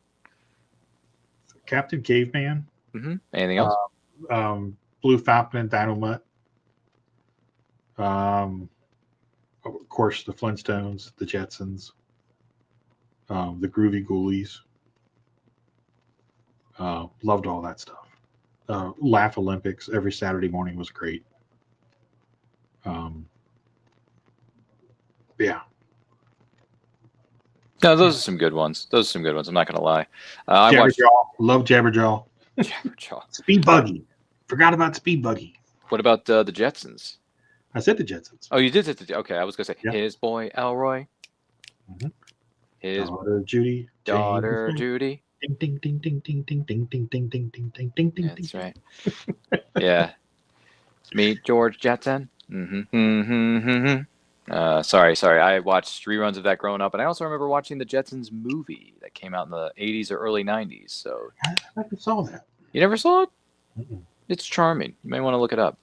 Captain Caveman.
Mm-hmm. Anything else?
Blue Falcon and Dynamite. Of course, the Flintstones, the Jetsons, the Groovy Ghoulies. Loved all that stuff. Laugh Olympics every Saturday morning was great. Yeah.
No, those are some good ones. I'm not going to lie.
Love Jabberjaw.
Jabberjaw.
Speed Buggy. Forgot about Speed Buggy.
What about the Jetsons?
I said the Jetsons.
Oh, you did it. Okay, I was going to say his boy Elroy.
Mm-hmm.
His
daughter Judy.
Daughter Judy.
Ding ding ding ding ding ding ding ding ding ding ding ding ding ding.
That's right. Yeah. Meet George Jetson. Sorry. I watched reruns of that growing up, and I also remember watching the Jetsons movie that came out in the 80s or early 90s. So
I never saw that.
You never saw it?
Mm-mm.
It's charming. You may want to look it up.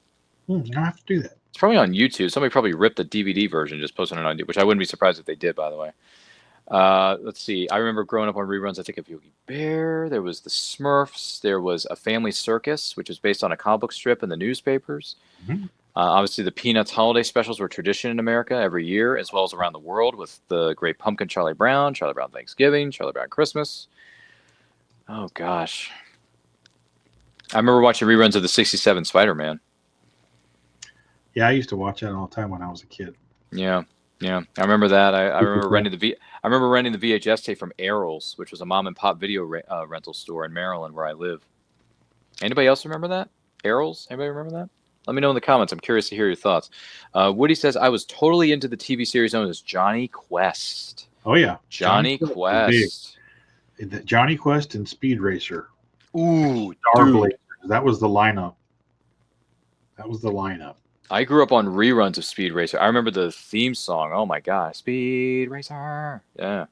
I have to do that.
It's probably on YouTube. Somebody probably ripped the DVD version, just posted it on YouTube, which I wouldn't be surprised if they did, by the way. Let's see. I remember growing up on reruns, I think, of Yogi Bear. There was the Smurfs. There was A Family Circus, which was based on a comic book strip in the newspapers.
Mm-hmm.
Obviously, the Peanuts holiday specials were tradition in America every year, as well as around the world, with the Great Pumpkin, Charlie Brown Thanksgiving, Charlie Brown Christmas. Oh, gosh. I remember watching reruns of the 67 Spider-Man.
Yeah, I used to watch that all the time when I was a kid.
Yeah. I remember that. I remember renting the VHS tape from Errol's, which was a mom and pop video rental store in Maryland where I live. Anybody else remember that? Errol's? Anybody remember that? Let me know in the comments. I'm curious to hear your thoughts. Woody says, I was totally into the TV series known as Johnny Quest.
Oh, yeah.
Johnny Quest.
Johnny Quest and Speed Racer.
Ooh,
Star Blazers. That was the lineup.
I grew up on reruns of Speed Racer. I remember the theme song. Oh, my God. Speed Racer. Yeah.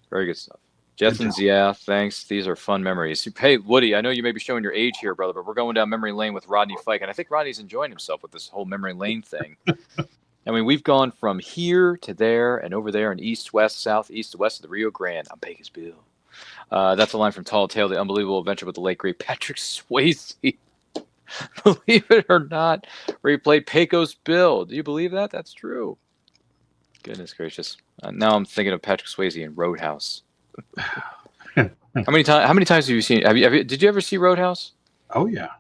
Very good stuff. Jetsons, yeah, thanks. These are fun memories. Hey, Woody, I know you may be showing your age here, brother, but we're going down memory lane with Rodney Fyke, and I think Rodney's enjoying himself with this whole memory lane thing. I mean, we've gone from here to there and over there and east, west, south, east to west of the Rio Grande. I'm Pecos Bill. That's a line from Tall Tale, The Unbelievable Adventure with the late, great Patrick Swayze. Believe it or not, where he played Pecos Bill. Do you believe that? That's true. Goodness gracious. Now I'm thinking of Patrick Swayze in Roadhouse. How many times have you seen? Did you ever see Roadhouse?
Oh yeah.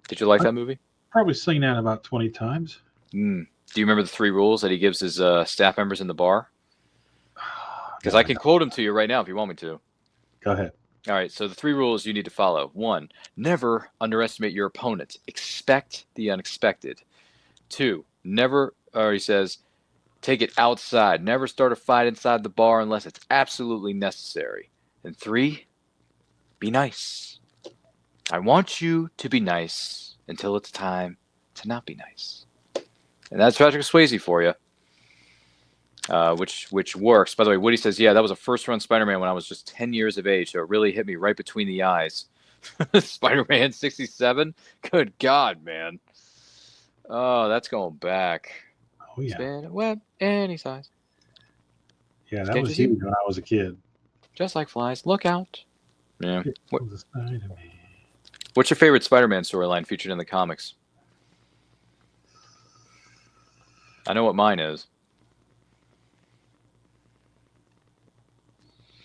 Did you like that movie?
Probably seen that about 20 times.
Do you remember the 3 rules that he gives his staff members in the bar? Because I can quote them to you right now if you want me to.
Go ahead.
All right. So the 3 rules you need to follow: 1, never underestimate your opponent. Expect the unexpected. 2, he says, take it outside. Never start a fight inside the bar unless it's absolutely necessary. And 3, be nice. I want you to be nice until it's time to not be nice. And that's Patrick Swayze for you, which works. By the way, Woody says, yeah, that was a first-run Spider-Man when I was just 10 years of age, so it really hit me right between the eyes. Spider-Man 67? Good God, man. Oh, that's going back.
Oh, yeah.
Spin a web any size.
Yeah, that was huge when I was a kid.
Just like flies, look out. Yeah. What's your favorite Spider-Man storyline featured in the comics? I know what mine is.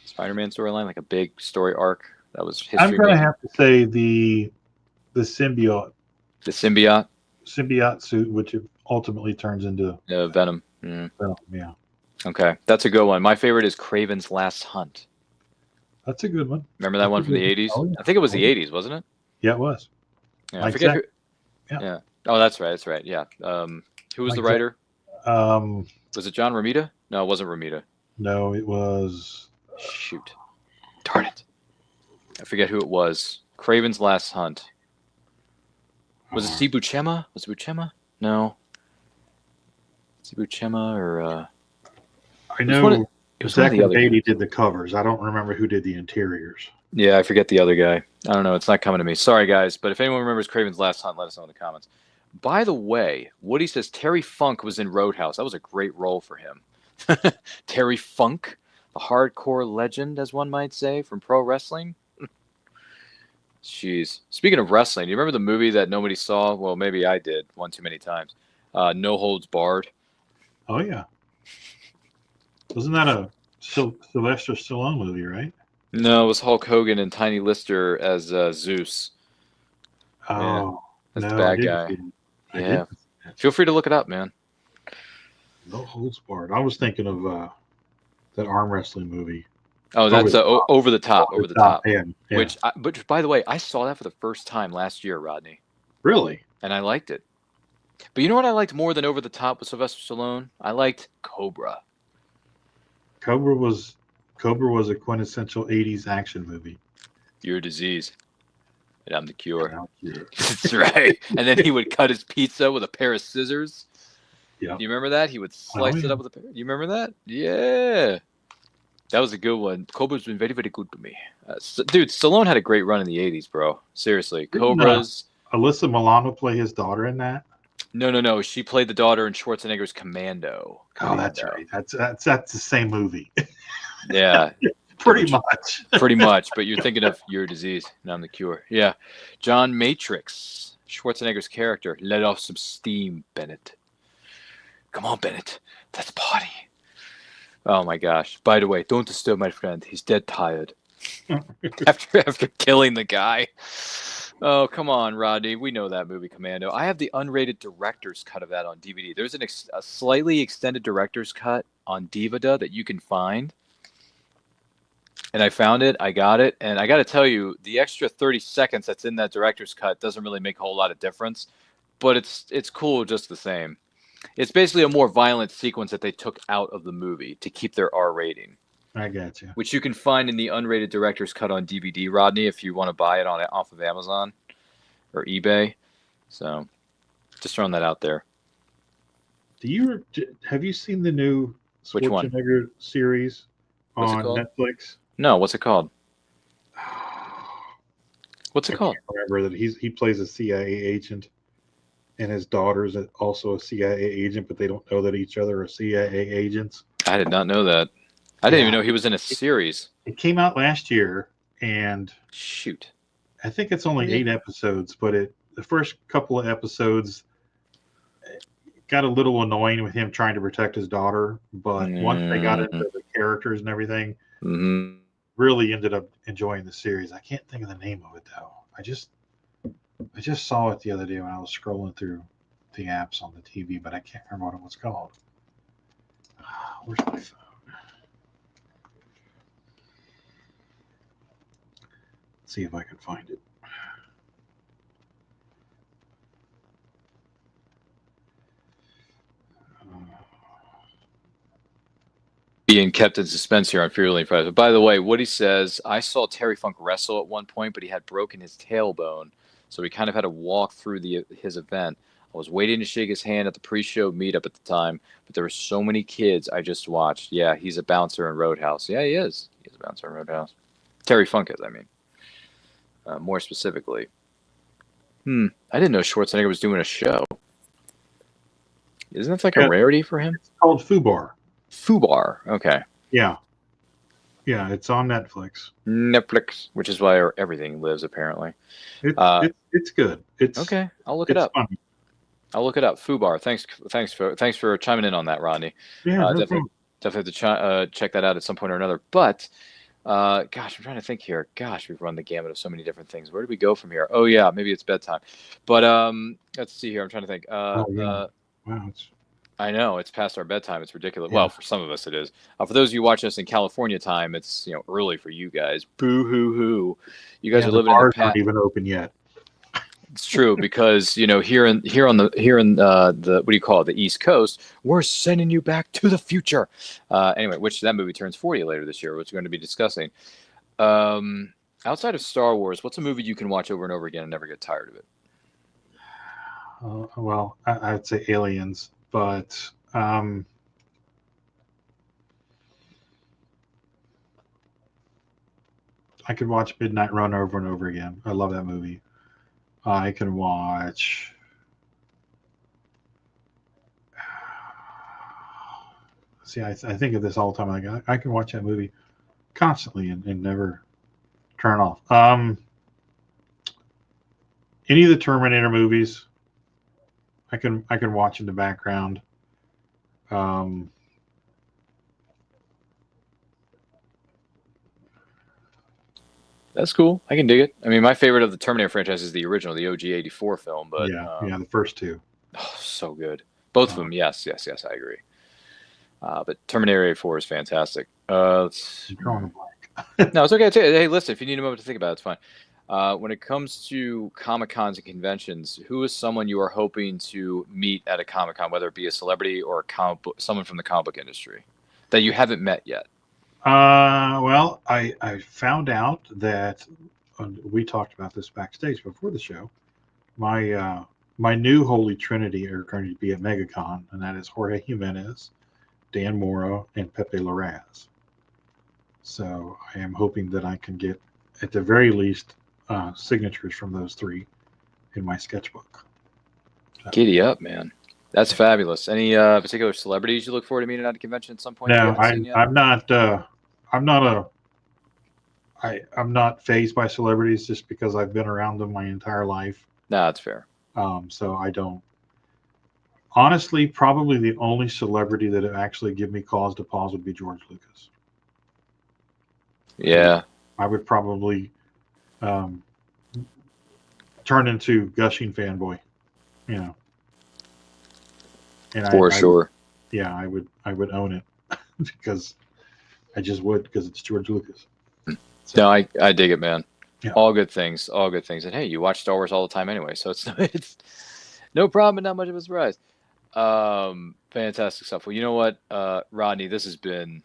Spider-Man storyline, like a big story arc. That was history.
I'm going to have to say the symbiote.
The symbiote?
Symbiote suit, which it ultimately turns into
Venom. Mm.
Venom, yeah.
Okay, that's a good one. My favorite is Craven's Last Hunt.
That's a good one.
Remember that one from the 80s?
Oh, yeah.
I think it was
Oh,
the 80s, wasn't it?
Yeah, it was.
Yeah, I
Like
forget
Zach.
who.
Yeah.
Yeah. Oh, that's right. That's right. Yeah. Who was
Like
the writer?
Um,
Was it John Romita? No, it wasn't Romita.
no, it was.
Shoot. Darn it. I forget who it was. Craven's Last Hunt. Was it Steve Buscema? Was it Buscema? No. Steve Buscema or
I know
it was one of
Zach
the
and
other
Beatty
guys.
did the covers. I don't remember who did the interiors.
Yeah, I forget the other guy. I don't know. It's not coming to me. Sorry, guys. But if anyone remembers Craven's Last Hunt, let us know in the comments. By the way, Woody says Terry Funk was in Roadhouse. That was a great role for him. Terry Funk, the hardcore legend, as one might say, from pro wrestling. Jeez. Speaking of wrestling, do you remember the movie that nobody saw? Well, maybe I did one too many times. No Holds Barred.
Oh yeah, wasn't that a Sylvester Stallone movie, right?
No, it was Hulk Hogan and Tiny Lister as Zeus.
Oh,
That's the
no,
bad
I didn't
guy.
see it. I
Yeah.
didn't see that.
Feel free to look it up, man.
No Holds Barred. I was thinking of that arm wrestling movie.
Oh, that's Over the Top. Over the Top.
Yeah.
Which, but by the way, I saw that for the first time last year, Rodney,
Really?
and I liked it. But you know what I liked more than Over the Top with Sylvester Stallone? I liked Cobra.
Cobra was a quintessential '80s action movie.
You're a disease, and I'm the cure.
Yeah.
That's right. And then he would cut his pizza with a pair of scissors.
Yeah.
Do you remember that? He would slice it
yeah.
up with a pair. You remember that? Yeah. That was a good one. Cobra's been very, very good to me. Dude, Stallone had a great run in the 80s, bro. Seriously. Cobra's.
Alyssa Milano play his daughter in that?
No. She played the daughter in Schwarzenegger's Commando.
Oh, that's right. That's the same movie.
Yeah.
Pretty much.
Pretty much. But you're thinking of Your Disease, and I'm the Cure. Yeah. John Matrix, Schwarzenegger's character. Let off some steam, Bennett. Come on, Bennett. Let's party. Oh my gosh! By the way, don't disturb my friend. He's dead tired. after killing the guy. Oh come on, Rodney. We know that movie, Commando. I have the unrated director's cut of that on DVD. There's a slightly extended director's cut on DVD that you can find. And I found it. I got it, and I got to tell you, the extra 30 seconds that's in that director's cut doesn't really make a whole lot of difference, but it's cool just the same. It's basically a more violent sequence that they took out of the movie to keep their R rating.
I got you.
Which you can find in the unrated director's cut on DVD, Rodney, if you want to buy it off of Amazon or eBay. So, just throwing that out there.
Have you seen the new
Which one?
Schwarzenegger series on Netflix?
No, what's it called? What's it called?
I remember that he plays a CIA agent. And his daughter's also a CIA agent, but they don't know that each other are CIA agents.
I did not know that. I didn't even know he was in a series.
It came out last year, and
shoot,
I think it's only 8 episodes. But the first couple of episodes got a little annoying with him trying to protect his daughter. But once they got into the characters and everything, really ended up enjoying the series. I can't think of the name of it though. I just saw it the other day when I was scrolling through the apps on the TV, but I can't remember what it was called. Where's my phone? Let's see if I can find it.
Being kept in suspense here on FreeWheeling Fridays. But by the way, Woody says, I saw Terry Funk wrestle at one point, but he had broken his tailbone. So we kind of had to walk through his event. I was waiting to shake his hand at the pre-show meetup at the time, but there were so many kids I just watched. Yeah, he's a bouncer in Roadhouse. Yeah, he is. He's a bouncer in Roadhouse. Terry Funk is, I mean. More specifically. I didn't know Schwarzenegger was doing a show. Isn't that like a rarity for him?
It's called FUBAR.
FUBAR. Okay.
Yeah. Yeah, it's on Netflix.
Netflix, which is where everything lives, apparently.
It's good. It's
okay. I'll look it up.
Funny.
I'll look it up. FUBAR. Thanks for chiming in on that, Rodney.
Yeah,
definitely have to check that out at some point or another. But gosh, I'm trying to think here. Gosh, we've run the gamut of so many different things. Where do we go from here? Oh yeah, maybe it's bedtime. But let's see here. I'm trying to think.
Wow,
I know it's past our bedtime. It's ridiculous.
Yeah.
Well, for some of us it is. For those of you watching us in California time, it's early for you guys. Boo hoo hoo. You guys are
the
living in the
bars
past.
aren't even open yet.
It's true because here in the what do you call it, the East Coast, we're sending you back to the future. Anyway, which that movie turns 40 later this year, which we're going to be discussing. Outside of Star Wars, what's a movie you can watch over and over again and never get tired of it?
Well, I'd say Aliens, but I could watch Midnight Run over and over again. I love that movie. I can watch. See, I think of this all the time. I can watch that movie constantly and never turn off. Any of the Terminator movies, I can watch in the background.
That's cool. I can dig it. I mean, my favorite of the Terminator franchise is the original, the OG '84 film. But
yeah, the first two.
Oh, so good. Both of them. Yes, I agree. But Terminator '84 is fantastic.
I'm drawing a blank.
No, it's okay. Hey, listen, if you need a moment to think about it, it's fine. When it comes to Comic-Cons and conventions, who is someone you are hoping to meet at a Comic-Con, whether it be a celebrity or someone from the comic book industry that you haven't met yet?
Well, I found out that we talked about this backstage before the show. My new Holy Trinity are going to be at MegaCon, and that is Jorge Jimenez, Dan Mora, and Pepe Larraz. So I am hoping that I can get, at the very least, signatures from those three in my sketchbook. So.
Giddy up, man. That's fabulous. Any particular celebrities you look forward to meeting at a convention at some point?
No, I'm not fazed by celebrities just because I've been around them my entire life.
No, that's fair.
So I don't. Honestly, probably the only celebrity that would actually give me cause to pause would be George Lucas.
Yeah.
I would probably turn into gushing fanboy, And
sure.
Yeah, I would own it because I just would, because it's George Lucas.
So, no, I dig it, man.
Yeah.
All good things. And hey, you watch Star Wars all the time anyway, so it's no problem and not much of a surprise. Fantastic stuff. Well, you know what, Rodney, this has been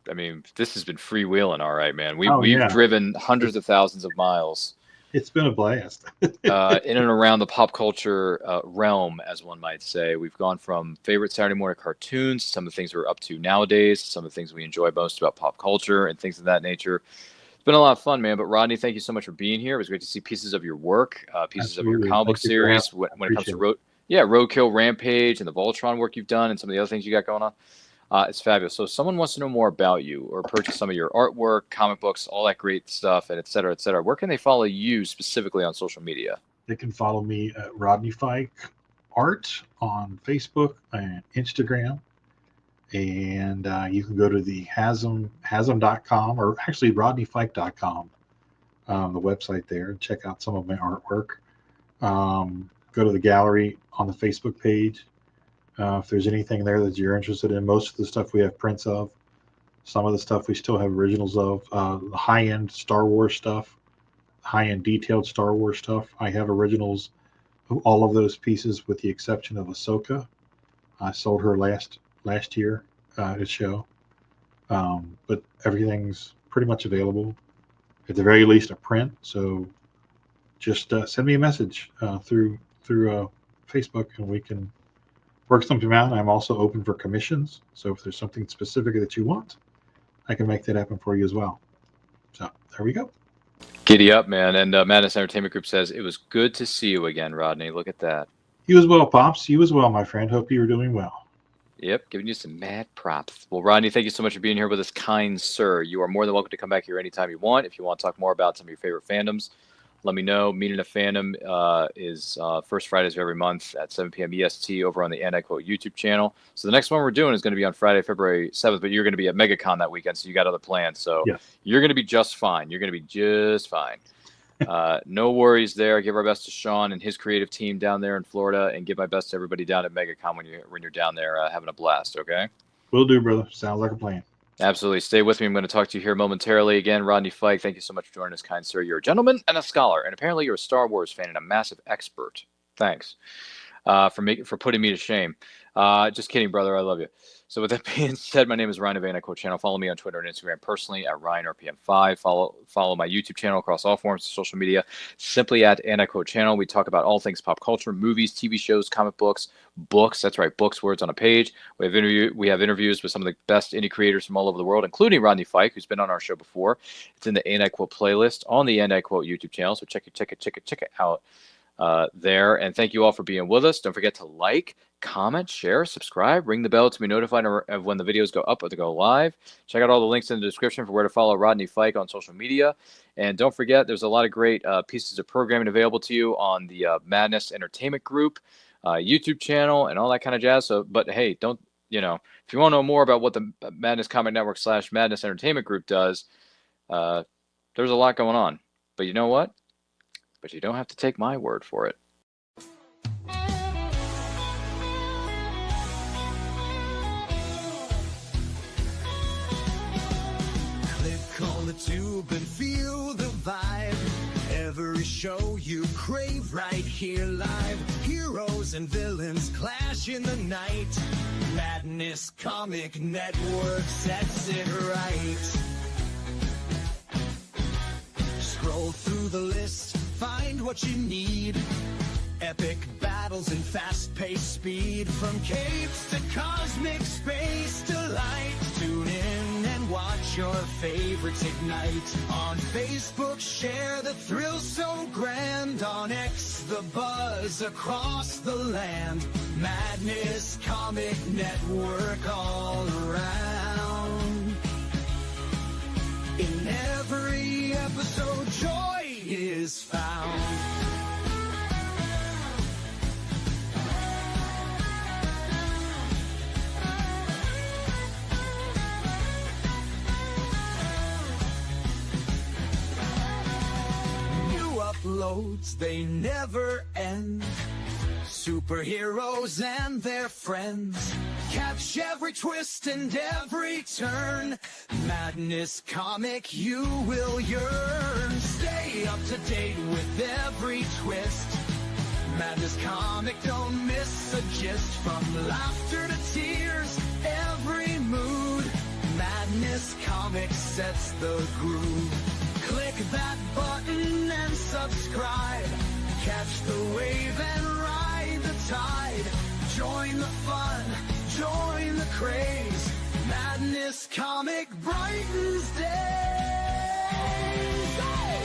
freewheeling, all right, man. We've driven hundreds of thousands of miles.
It's been a blast.
In and around the pop culture realm, as one might say. We've gone from favorite Saturday morning cartoons, some of the things we're up to nowadays, some of the things we enjoy most about pop culture and things of that nature. It's been a lot of fun, man. But Rodney, thank you so much for being here. It was great to see pieces of your work, pieces
Absolutely.
of your comic book series when it comes to Roadkill, Rampage, and the Voltron work you've done, and some of the other things you got going on. It's fabulous. So if someone wants to know more about you or purchase some of your artwork, comic books, all that great stuff, and et cetera, where can they follow you specifically on social media? They
can follow me at Rodney Fyke Art on Facebook and Instagram. And you can go to the Hazzum.com, or actually RodneyFyke.com, the website there, and check out some of my artwork. Go to the gallery on the Facebook page. If there's anything there that you're interested in, most of the stuff we have prints of. Some of the stuff we still have originals of. The high-end Star Wars stuff, high-end detailed Star Wars stuff. I have originals of all of those pieces with the exception of Ahsoka. I sold her last year at a show. But everything's pretty much available. At the very least, a print. So just send me a message through Facebook, and we can work something out. I'm also open for commissions. So if there's something specific that you want, I can make that happen for you as well. So there we go.
Giddy up, man. And Madness Entertainment Group says, it was good to see you again, Rodney. Look at that.
You as well, Pops. You as well, my friend. Hope you were doing well.
Yep, giving you some mad props. Well, Rodney, thank you so much for being here with us, kind sir. You are more than welcome to come back here anytime you want. If you want to talk more about some of your favorite fandoms, let me know. Meeting a Fandom is first Fridays of every month at 7 p.m. EST over on the And I Quote YouTube channel. So the next one we're doing is going to be on Friday, February 7th, but you're going to be at MegaCon that weekend, so you got other plans. So You're going to be just fine. You're going to be just fine. No worries there. Give our best to Sean and his creative team down there in Florida, and give my best to everybody down at MegaCon when you're down there having a blast. Okay.
Will do, brother. Sounds like a plan.
Absolutely. Stay with me. I'm going to talk to you here momentarily. Again, Rodney Fyke, thank you so much for joining us, kind sir. You're a gentleman and a scholar, and apparently you're a Star Wars fan and a massive expert. Thanks for putting me to shame. Just kidding, brother. I love you. So with that being said, my name is Ryan of Anti-Quote Channel. Follow me on Twitter and Instagram personally at RyanRPM5. Follow my YouTube channel across all forms of social media, simply at Anti-Quote Channel. We talk about all things pop culture, movies, TV shows, comic books. That's right, books, words on a page. We have interviews with some of the best indie creators from all over the world, including Rodney Fyke, who's been on our show before. It's in the Anti-Quote playlist on the Anti-Quote YouTube channel, so check it out there. And thank you all for being with us. Don't forget to like, comment, share, subscribe, ring the bell to be notified of when the videos go up or they go live. Check out all the links in the description for where to follow Rodney Fyke on social media. And don't forget, there's a lot of great pieces of programming available to you on the Madness Entertainment Group YouTube channel and all that kind of jazz. So, but hey, if you want to know more about what the Madness Comic Network / Madness Entertainment Group does, there's a lot going on. But you know what? But you don't have to take my word for it.
Click on the tube and feel the vibe. Every show you crave right here live. Heroes and villains clash in the night. Madness Comic Network sets it right. Scroll through the list, find what you need. Epic battles and fast-paced speed. From capes to cosmic space delight. Tune in and watch your favorites ignite. On Facebook, share the thrill so grand. On X, the buzz across the land. Madness Comic Network all around. In every episode, joy is found. New uploads, they never end. Superheroes and their friends. Catch every twist and every turn. Madness Comic, you will yearn. Stay up to date with every twist. Madness Comic, don't miss a gist. From laughter to tears, every mood. Madness Comic sets the groove. Click that button and subscribe. Catch the wave and ride the tide. Join the fun, join the craze. Madness Comic brightens days. Hey!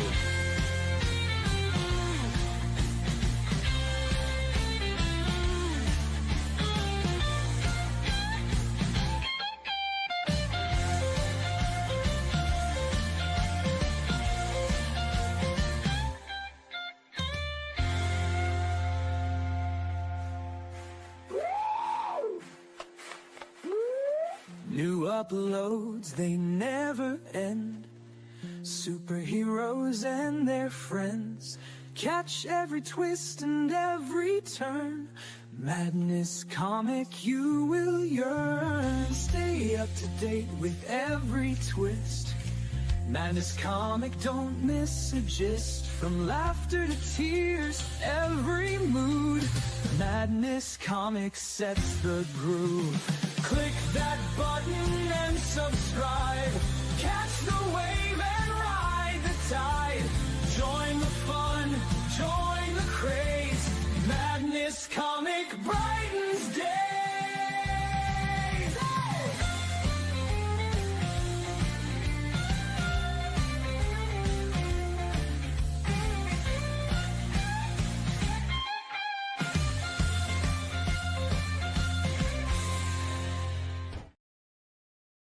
New uploads, they never end. Superheroes and their friends. Catch every twist and every turn. Madness Comic, you will yearn. Stay up to date with every twist. Madness Comic, don't miss a gist. From laughter to tears, every mood. Madness Comic sets the groove. Click that button and subscribe.